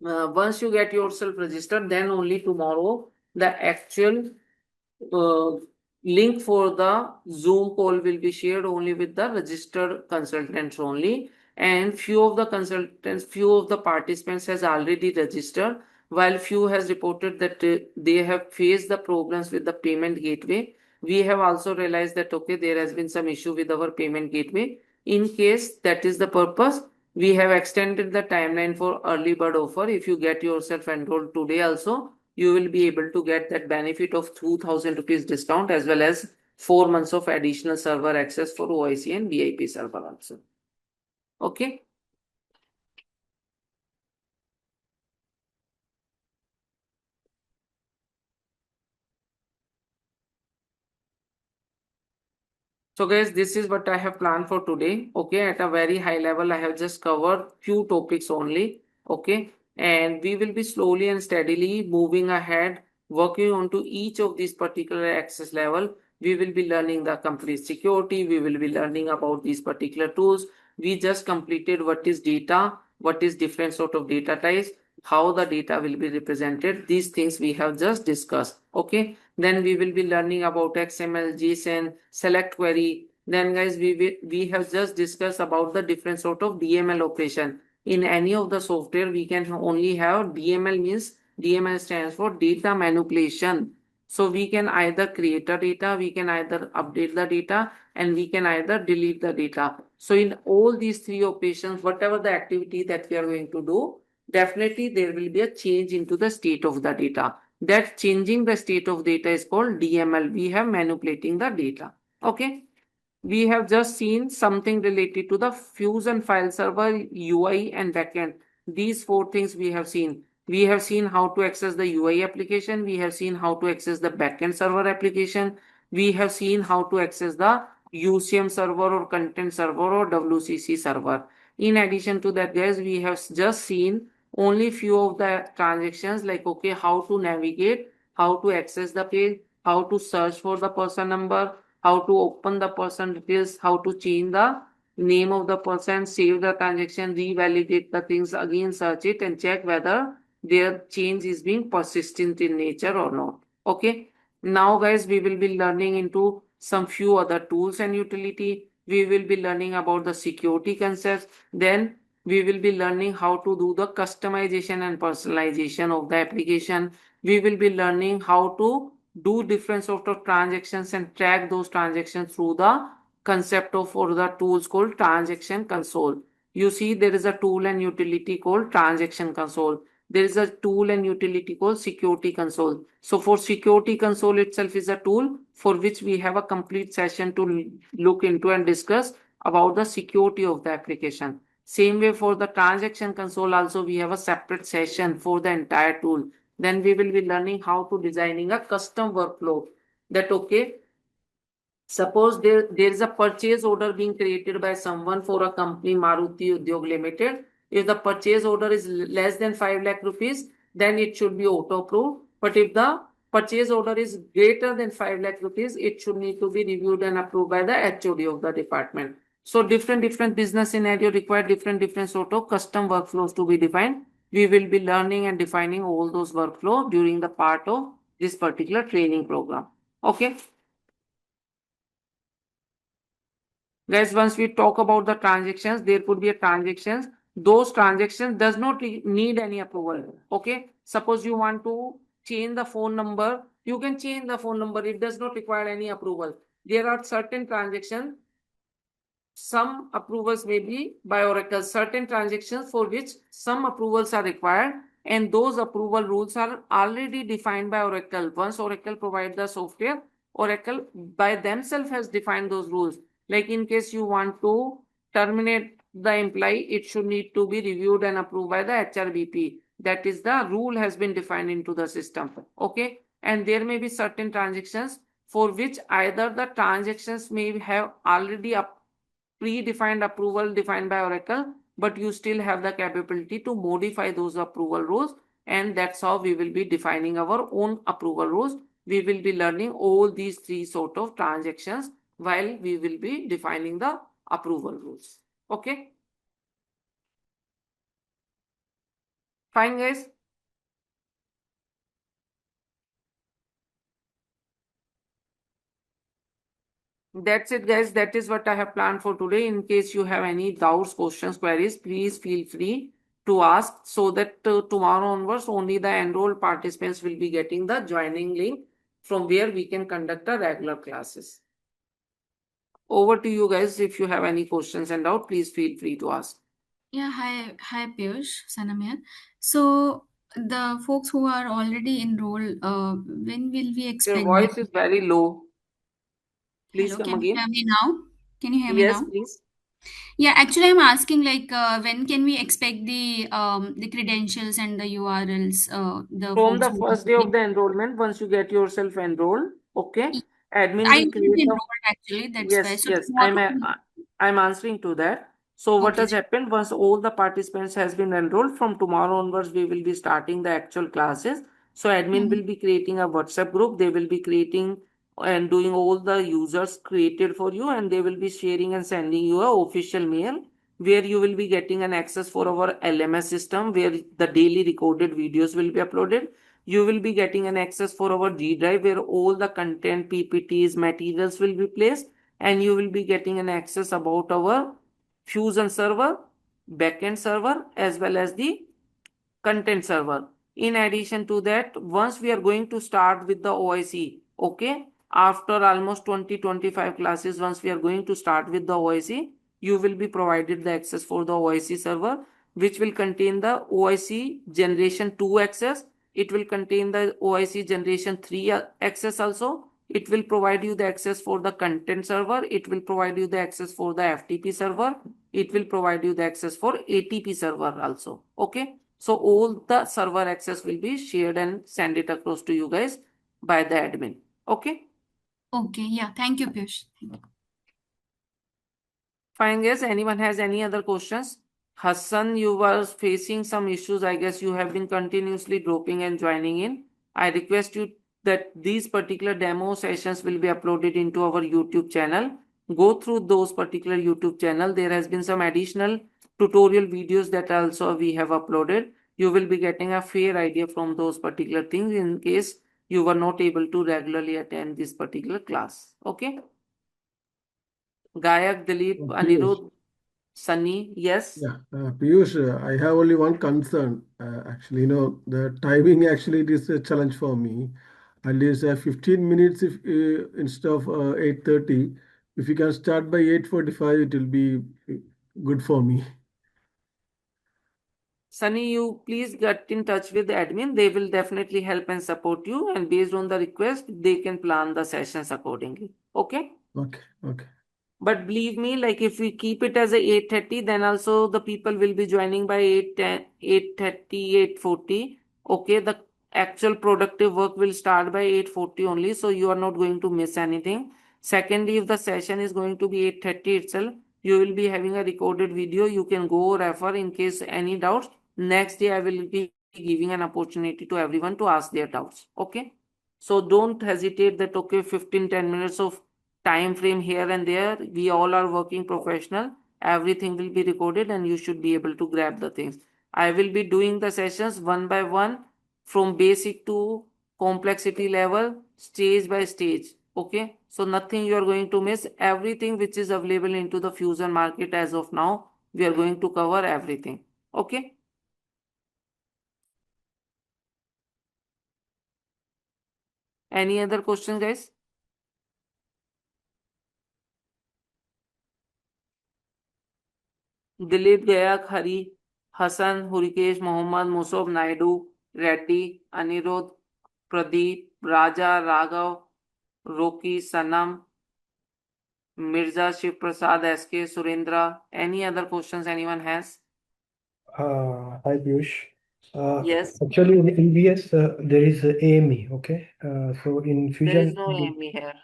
once you get yourself registered, then only tomorrow the actual uh, link for the Zoom call will be shared only with the registered consultants only. And few of the participants has already registered, while few has reported that they have faced the problems with the payment gateway. We have also realized that okay, there has been some issue with our payment gateway. In case that is the purpose, we have extended the timeline for early bird offer. If you get yourself enrolled today also, you will be able to get that benefit of 2000 rupees discount as well as 4 months of additional server access for OIC and VIP server also. Okay. So guys, this is what I have planned for today. Okay, at a very high level, I have just covered few topics only. Okay, and we will be slowly and steadily moving ahead, working on to each of these particular access level. We will be learning the complete security. We will be learning about these particular tools. We just completed what is data, what is different sort of data types, how the data will be represented. These things we have just discussed. Okay, then we will be learning about XML, JSON, select query. Then guys, we have just discussed about the different sort of DML operation. In any of the software, we can only have DML, means DML stands for data manipulation. So we can either create a data, we can either update the data, and we can either delete the data. So in all these three operations, whatever the activity that we are going to do, definitely there will be a change into the state of the data. That changing the state of data is called DML. We have manipulating the data. Okay. We have just seen something related to the Fusion file server, UI and backend. These four things we have seen. We have seen how to access the UI application. We have seen how to access the backend server application. We have seen how to access the UCM server or content server or WCC server. In addition to that, guys, we have just seen only few of the transactions like, okay, how to navigate, how to access the page, how to search for the person number, how to open the person details, how to change the name of the person, save the transaction, revalidate the things, again search it and check whether their change is being persistent in nature or not. Okay. Now guys, we will be learning into some few other tools and utility. We will be learning about the security concepts. Then we will be learning how to do the customization and personalization of the application. We will be learning how to do different sort of transactions and track those transactions through the concept of or the tools called transaction console. You see there is a tool and utility called transaction console. There is a tool and utility called security console. So for security console itself is a tool for which we have a complete session to look into and discuss about the security of the application. Same way for the transaction console also we have a separate session for the entire tool. Then we will be learning how to designing a custom workflow that okay, suppose there is a purchase order being created by someone for a company Maruti Udyog Limited. If the purchase order is less than 5 lakh rupees, then it should be auto approved. But if the purchase order is greater than 5 lakh rupees, it should need to be reviewed and approved by the HOD of the department. So different business scenario require different sort of custom workflows to be defined. We will be learning and defining all those workflow during the part of this particular training program. Okay. Guys, once we talk about the transactions, there could be a transactions. Those transactions does not need any approval. Okay. Suppose you want to change the phone number, you can change the phone number. It does not require any approval. There are certain transactions, some approvals may be by Oracle, certain transactions for which some approvals are required, and those approval rules are already defined by Oracle. Once Oracle provides the software, Oracle by themselves has defined those rules. Like in case you want to terminate the employee, it should need to be reviewed and approved by the HRBP. That is the rule has been defined into the system. Okay. And there may be certain transactions for which either the transactions may have already predefined approval defined by Oracle, but you still have the capability to modify those approval rules. And that's how we will be defining our own approval rules. We will be learning all these three sort of transactions while we will be defining the approval rules. Okay. Fine, guys. That's it, guys. That is what I have planned for today. In case you have any doubts, questions, queries, please feel free to ask so that tomorrow onwards only the enrolled participants will be getting the joining link from where we can conduct the regular classes. Over to you guys. If you have any questions and doubt, please feel free to ask. Yeah, hi Piyush, Sanam here. So the folks who are already enrolled, when will we Your expect them? voice is very low. Please Hello, come can you hear again. me now? Can you hear me Yes, now? please. Yeah, actually, I'm asking like when can we expect the credentials and the URLs, the From folks the who first day of the enrollment, once you get yourself enrolled, okay, admin I will already create a enrolled actually, that's why. yes, So yes, tomorrow, I'm answering to that. So what okay. has happened once all the participants has been enrolled from tomorrow onwards, we will be starting the actual classes. So admin Mhm. will be creating a WhatsApp group. They will be creating and doing all the users created for you, and they will be sharing and sending you a official mail where you will be getting an access for our LMS system where the daily recorded videos will be uploaded. You will be getting an access for our G drive where all the content, PPTs, materials will be placed, and you will be getting an access about our Fusion server, backend server, as well as the content server. In addition to that, once we are going to start with the OIC, okay, after almost 20-25 classes, once we are going to start with the OIC, you will be provided the access for the OIC server, which will contain the OIC generation 2 access. It will contain the OIC generation 3 access also, It will provide you the access for the content server. It will provide you the access for the FTP server. It will provide you the access for ATP server also. Okay. So all the server access will be shared and send it across to you guys by the admin. Okay. Okay, yeah. Thank you, Piyush. Thank you. Fine, guys. Anyone has any other questions? Hassan, you were facing some issues. I guess you have been continuously dropping and joining in. I request you that these particular demo sessions will be uploaded into our YouTube channel. Go through those particular YouTube channel. There has been some additional tutorial videos that also we have uploaded. You will be getting a fair idea from those particular things in case you were not able to regularly attend this particular class. Okay. Gayak, Dilip, Piyush, Anirudh, Sunny, yes. yeah, Piyush, I have only one concern. Actually, the timing actually it is a challenge for me. At least 15 minutes if instead of 8:30. If you can start by 8:45, it will be good for me. Sunny, you please get in touch with the admin. They will definitely help and support you. And based on the request, they can plan the sessions accordingly. Okay. Okay, okay. But believe me, like if we keep it as a 8:30, then also the people will be joining by 8:30, 8:40. Okay, the actual productive work will start by 8:40 only, so you are not going to miss anything. Secondly, if the session is going to be 8:30 itself, you will be having a recorded video. You can go refer in case any doubts. Next day, I will be giving an opportunity to everyone to ask their doubts. Okay. So don't hesitate that okay, 15-10 minutes of time frame here and there. We all are working professional. Everything will be recorded and you should be able to grab the things. I will be doing the sessions one by one from basic to complexity level, stage by stage. Okay. So nothing you are going to miss. Everything which is available into the fusion market as of now, we are going to cover everything. Okay. Any other question, guys? Dilip गयाक Hari Hasan हुरिकेश Mohammad मुसोब Naidu Reddy Anirudh Pradeep Raja Raghav Rocky Sanam Mirza Shiv Prasad SK Surendra any other questions anyone has Hi Piyush. Yes Actually, in EBS, there is a AME, okay? So in there is Fusion, no AME here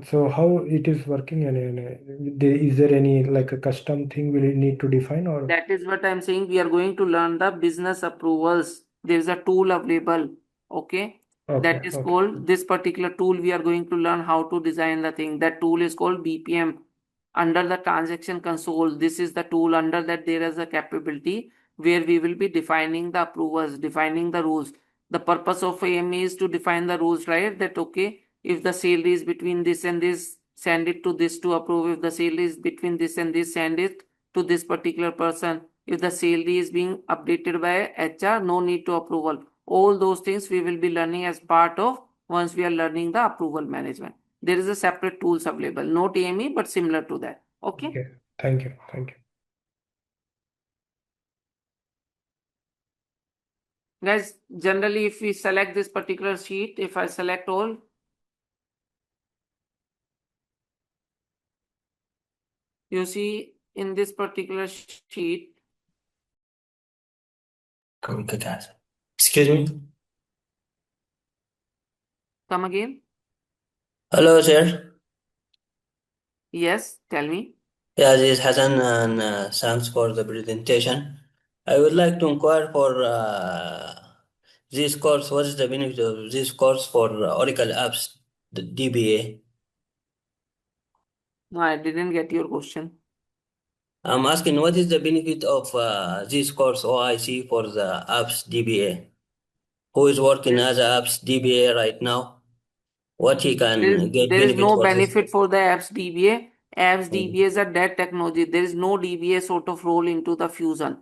so how it is working, and is there any like a custom thing we need to define, or? That is what I'm saying. We are going to learn the business approvals. There is a tool available. Okay. Okay, That is okay, called this particular tool. We are going to learn how to design the thing. That tool is called BPM under the transaction console. This is the tool under that there is a capability where we will be defining the approvals, defining the rules. The purpose of AME is to define the rules, right? That okay, if the salary is between this and this, send it to this to approve. If the salary is between this and this, send it to this particular person. If the salary is being updated by HR, no need to approval. All those things we will be learning as part of once we are learning the approval management. There is a separate tools available, not AME, but similar to that. Okay. okay. Thank you, thank you. Guys, generally if we select this particular sheet, if I select all, you see in this particular sheet, Excuse me. come again. Hello, sir. Yes, tell me. Yeah, this is Hassan, and thanks for the presentation. I would like to inquire for this course. What is the benefit of this course for Oracle Apps, the DBA? No, I didn't get your question. I'm asking what is the benefit of this course OIC for the Apps DBA? Who is working as a Apps DBA right now? What he can get There is benefit no for this? benefit for the apps DBA. Apps DBA is a dead technology. There is no DBA sort of role into the fusion.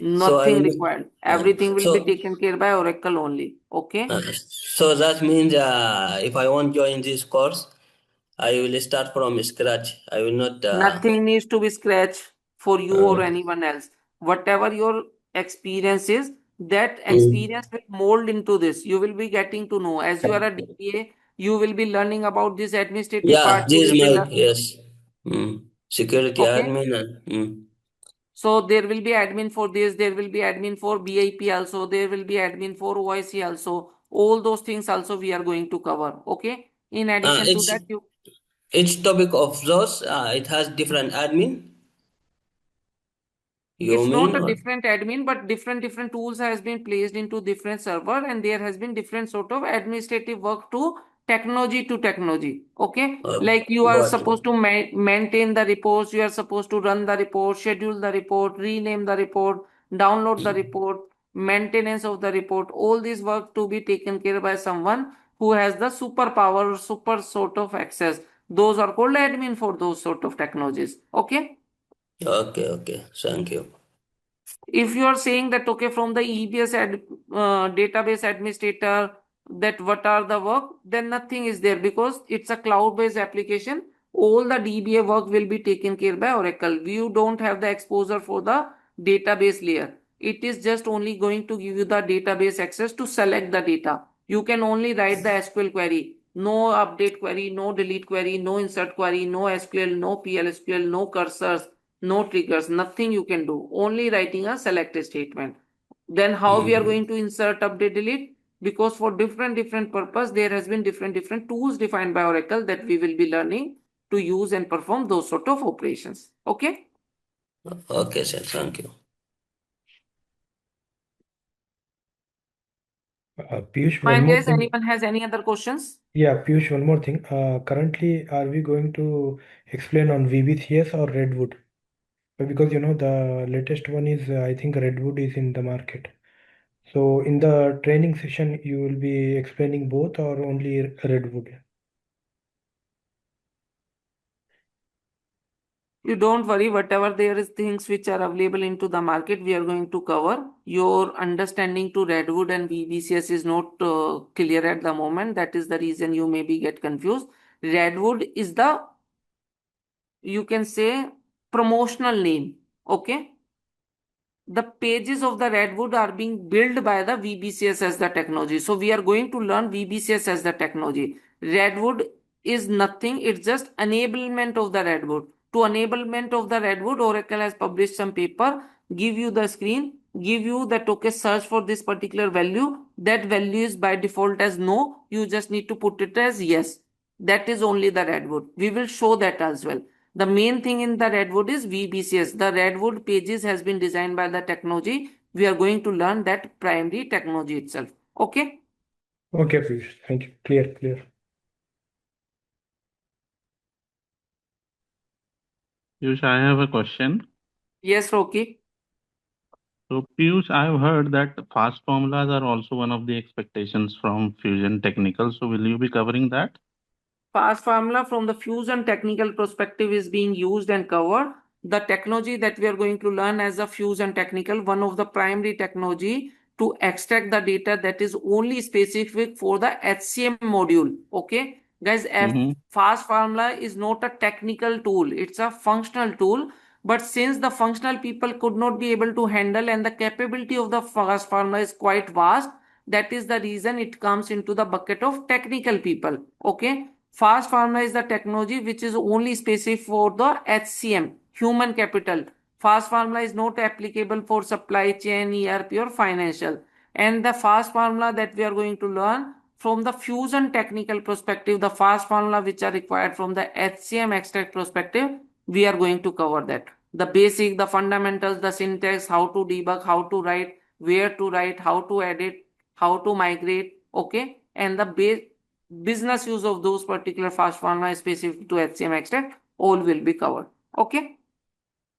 So I Nothing will. required. Everything will be So. taken care by Oracle only. Okay. So that means if I want to join this course, I will start from scratch. I will not. Nothing needs to be scratched for you or Uh, anyone else. Whatever your experience is, that mm, experience will mold into this. You will be getting to know as you are a DBA. You will be learning about this administrative Yeah, part. You this will is be my, yes. Security okay. admin and So there will be admin for this, there will be admin for BIP also, there will be admin for OIC also. All those things also we are going to cover. Okay. In addition to it's that, each topic of those it has different admin. You it's not mean a or different admin, but different tools has been placed into different server, and there has been different sort of administrative work to technology. Okay, like you are got supposed you. to maintain the reports, you are supposed to run the report, schedule the report, rename the report, download the report, maintenance of the report. All this work to be taken care by someone who has the superpower, super sort of access. Those are called admin for those sort of technologies. Okay. Okay, thank you. If you are saying that okay, from the database administrator, that what are the work, then nothing is there because it's a cloud based application. All the DBA work will be taken care by Oracle. You don't have the exposure for the database layer. It is just only going to give you the database access to select the data. You can only write the SQL query, no update query, no delete query, no insert query, no SQL, no PLSQL, no cursors, no triggers, nothing you can do, only writing a select statement. Then how we are going to insert, update, delete? Because for different purpose, there has been different tools defined by Oracle that we will be learning to use and perform those sort of operations. Okay. Okay, sir, thank you. Piyush, one Fine, more guys. thing. Anyone has any other questions? Yeah, Piyush, one more thing. Currently, are we going to explain on VBCS or Redwood? Because the latest one is, I think Redwood is in the market. So in the training session, you will be explaining both or only Redwood? You don't worry, whatever there is things which are available into the market, we are going to cover. Your understanding to Redwood and VBCS is not clear at the moment. That is the reason you maybe get confused. Redwood is the, you can say, promotional name. Okay. The pages of the Redwood are being built by the VBCS as the technology. So we are going to learn VBCS as the technology. Redwood is nothing. It's just enablement of the Redwood. To enablement of the Redwood, Oracle has published some paper, give you the screen, give you that okay, search for this particular value. That value is by default as no. You just need to put it as yes. That is only the Redwood. We will show that as well. The main thing in the Redwood is VBCS. The Redwood pages has been designed by the technology. We are going to learn that primary technology itself. Okay. Okay, Piyush. Thank you. Clear. Piyush, I have a question. Yes, Rocky. So, Piyush, I've heard that fast formulas are also one of the expectations from Fusion Technical. So, will you be covering that? Fast formula from the fusion technical perspective is being used and covered. The technology that we are going to learn as a fusion technical, one of the primary technology to extract the data that is only specific for the HCM module. Okay, guys, Mm-hmm. fast formula is not a technical tool; it's a functional tool. But since the functional people could not be able to handle and the capability of the fast formula is quite vast, that is the reason it comes into the bucket of technical people. Okay. Fast formula is the technology which is only specific for the HCM, human capital. Fast formula is not applicable for supply chain, ERP or financial. And the fast formula that we are going to learn from the fusion technical perspective, the fast formula which are required from the HCM extract perspective, we are going to cover that. The basic, the fundamentals, the syntax, how to debug, how to write, where to write, how to edit, how to migrate, okay, and the business use of those particular fast formula specific to HCM extract, all will be covered. Okay.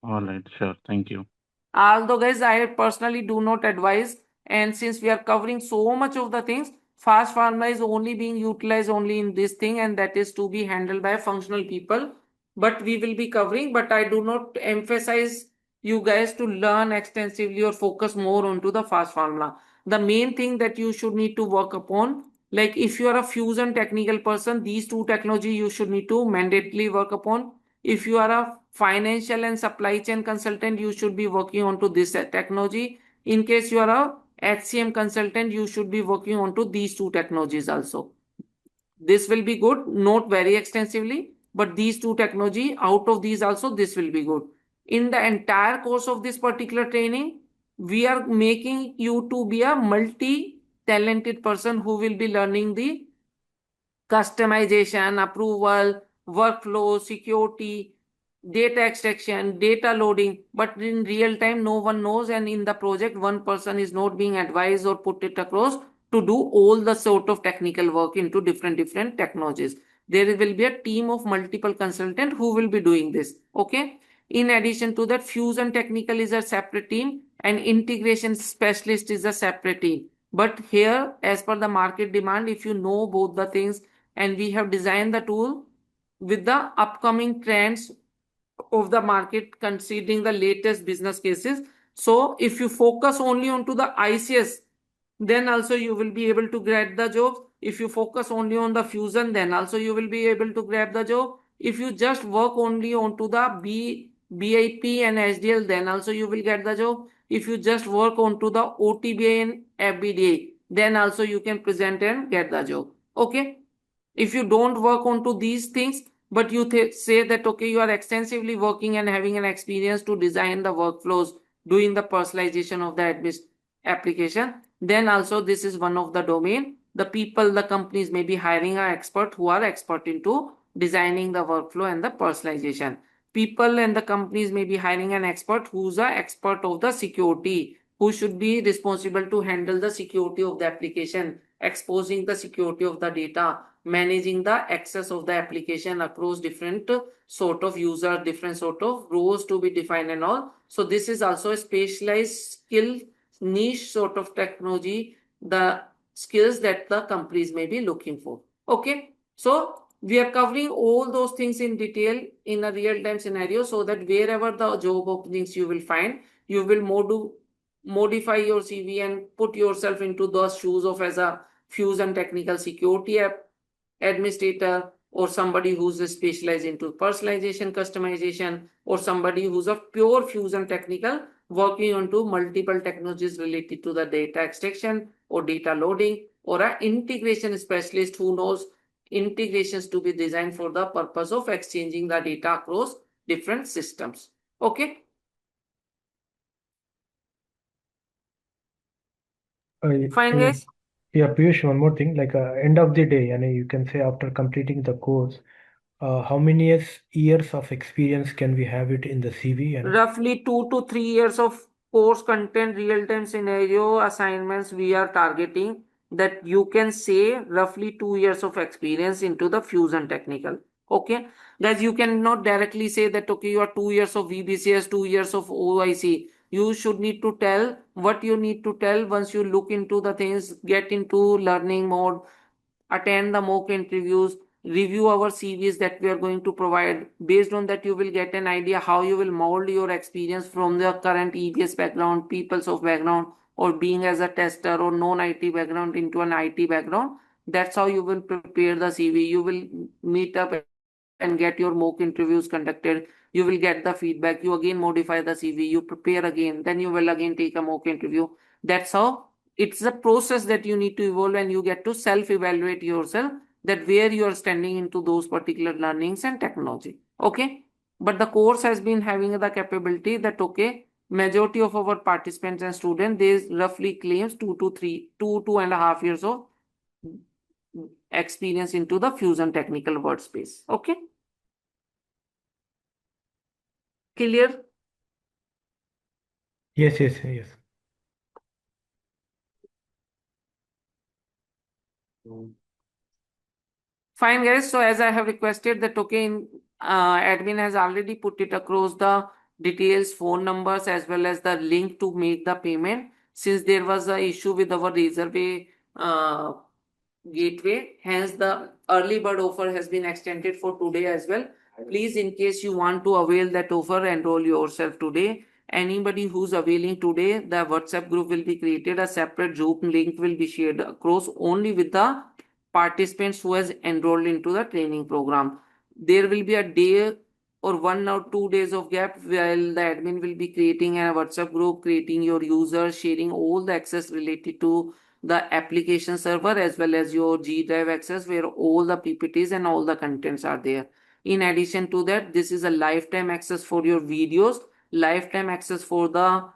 All right, sure. Thank you. Although, guys, I personally do not advise, and since we are covering so much of the things, fast formula is only being utilized only in this thing, and that is to be handled by functional people. But we will be covering, but I do not emphasize you guys to learn extensively or focus more onto the fast formula. The main thing that you should need to work upon, like if you are a fusion technical person, these two technology you should need to mandatorily work upon. If you are a financial and supply chain consultant, you should be working onto this technology. In case you are a HCM consultant, you should be working onto these two technologies also. This will be good, not very extensively, but these two technology, out of these also this will be good. In the entire course of this particular training, we are making you to be a multi-talented person who will be learning the customization, approval, workflow, security, data extraction, data loading. But in real time, no one knows. And in the project, one person is not being advised or put it across to do all the sort of technical work into different technologies. There will be a team of multiple consultants who will be doing this. Okay. In addition to that, fusion technical is a separate team and integration specialist is a separate team. But here, as per the market demand, if you know both the things, and we have designed the tool with the upcoming trends of the market considering the latest business cases. So if you focus only onto the ICS, then also you will be able to grab the jobs. If you focus only on the fusion, then also you will be able to grab the job. If you just work only onto the BIP and SDL, then also you will get the job. If you just work onto the OTBA and FBDA, then also you can present and get the job. Okay. If you don't work onto these things, but you say that okay, you are extensively working and having an experience to design the workflows, doing the personalization of the application, then also this is one of the domain. The people, the companies may be hiring an expert who are expert into designing the workflow and the personalization. People and the companies may be hiring an expert who's an expert of the security, who should be responsible to handle the security of the application, exposing the security of the data, managing the access of the application across different sort of user, different sort of roles to be defined and all. So this is also a specialized skill, niche sort of technology, the skills that the companies may be looking for. Okay. So we are covering all those things in detail in a real-time scenario, so that wherever the job openings you will find, you will modify your CV and put yourself into those shoes of as a fusion technical security administrator, or somebody who's specialized into personalization, customization, or somebody who's a pure fusion technical working onto multiple technologies related to the data extraction or data loading, or an integration specialist who knows integrations to be designed for the purpose of exchanging the data across different systems. Okay. Fine, guys. Yeah, Piyush, one more thing, like end of the day, and you can say after completing the course, how many years of experience can we have it in the CV? Roughly 2 to 3 years of course content, real-time scenario assignments we are targeting, that you can say roughly 2 years of experience into the fusion technical. Okay, guys, you cannot directly say that okay, you are 2 years of VBCS, 2 years of OIC. You should need to tell what you need to tell once you look into the things, get into learning mode, attend the mock interviews, review our CVs that we are going to provide. Based on that, you will get an idea how you will mold your experience from the current EBS background, PeopleSoft background, or being as a tester or non-IT background into an IT background. That's how you will prepare the CV. You will meet up and get your mock interviews conducted. You will get the feedback. You again modify the CV. You prepare again. Then you will again take a mock interview. That's how it's a process that you need to evolve, and you get to self-evaluate yourself that where you are standing into those particular learnings and technology. Okay. But the course has been having the capability that okay, majority of our participants and students, they roughly claims 2.5 years of experience into the fusion technical workspace. Okay. Clear? Yes. Fine, guys. So as I have requested that okay, admin has already put it across the details, phone numbers, as well as the link to make the payment. Since there was a issue with our reserve gateway, hence the early bird offer has been extended for today as well. Please, in case you want to avail that offer, enroll yourself today. Anybody who's availing today, the WhatsApp group will be created. A separate Zoom link will be shared across only with the participants who has enrolled into the training program. There will be a day or 1 or 2 days of gap while the admin will be creating a WhatsApp group, creating your users, sharing all the access related to the application server as well as your G Drive access where all the PPTs and all the contents are there. In addition to that, this is a lifetime access for your videos, lifetime access for the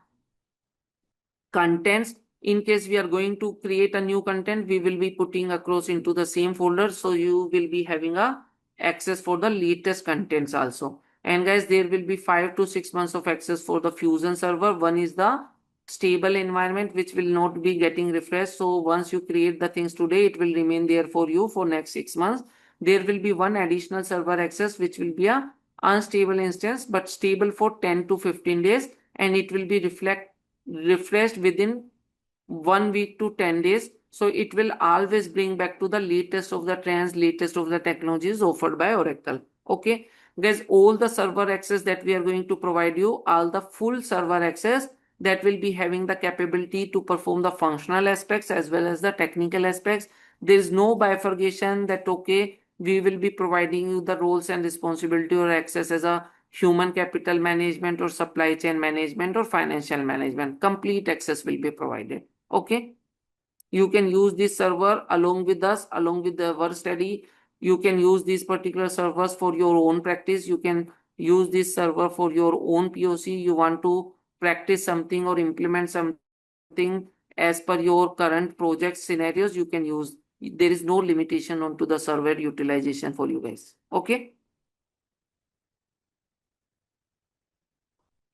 contents. In case we are going to create a new content, we will be putting across into the same folder, so you will be having a access for the latest contents also. And guys, there will be 5 to 6 months of access for the Fusion server. One is the stable environment which will not be getting refreshed, so once you create the things today, it will remain there for you for next 6 months. There will be one additional server access which will be a unstable instance but stable for 10 to 15 days, and it will be refreshed within 1 week to 10 days. So it will always bring back to the latest of the trends, latest of the technologies offered by Oracle. Okay, guys, all the server access that we are going to provide you, all the full server access that will be having the capability to perform the functional aspects as well as the technical aspects. There is no bifurcation that, okay, we will be providing you the roles and responsibility or access as a human capital management or supply chain management or financial management. Complete access will be provided. Okay, you can use this server along with us, along with the work study. You can use these particular servers for your own practice. You can use this server for your own POC. You want to practice something or implement something as per your current project scenarios, you can use. There is no limitation onto the server utilization for you guys. Okay,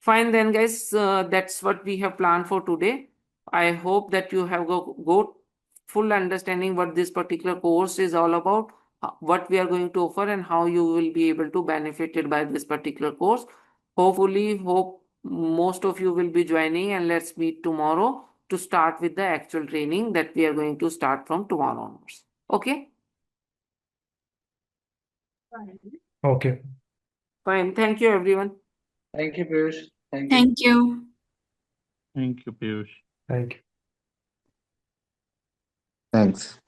fine then guys, that's what we have planned for today. I hope that you have got full understanding what this particular course is all about, what we are going to offer and how you will be able to benefit it by this particular course. Hopefully, hope most of you will be joining, and let's meet tomorrow to start with the actual training that we are going to start from tomorrow onwards. Okay, Okay. fine. Thank you everyone. Thank you, Piyush. Thank you. Thank you. Thank you, Piyush. Thank you. Thanks.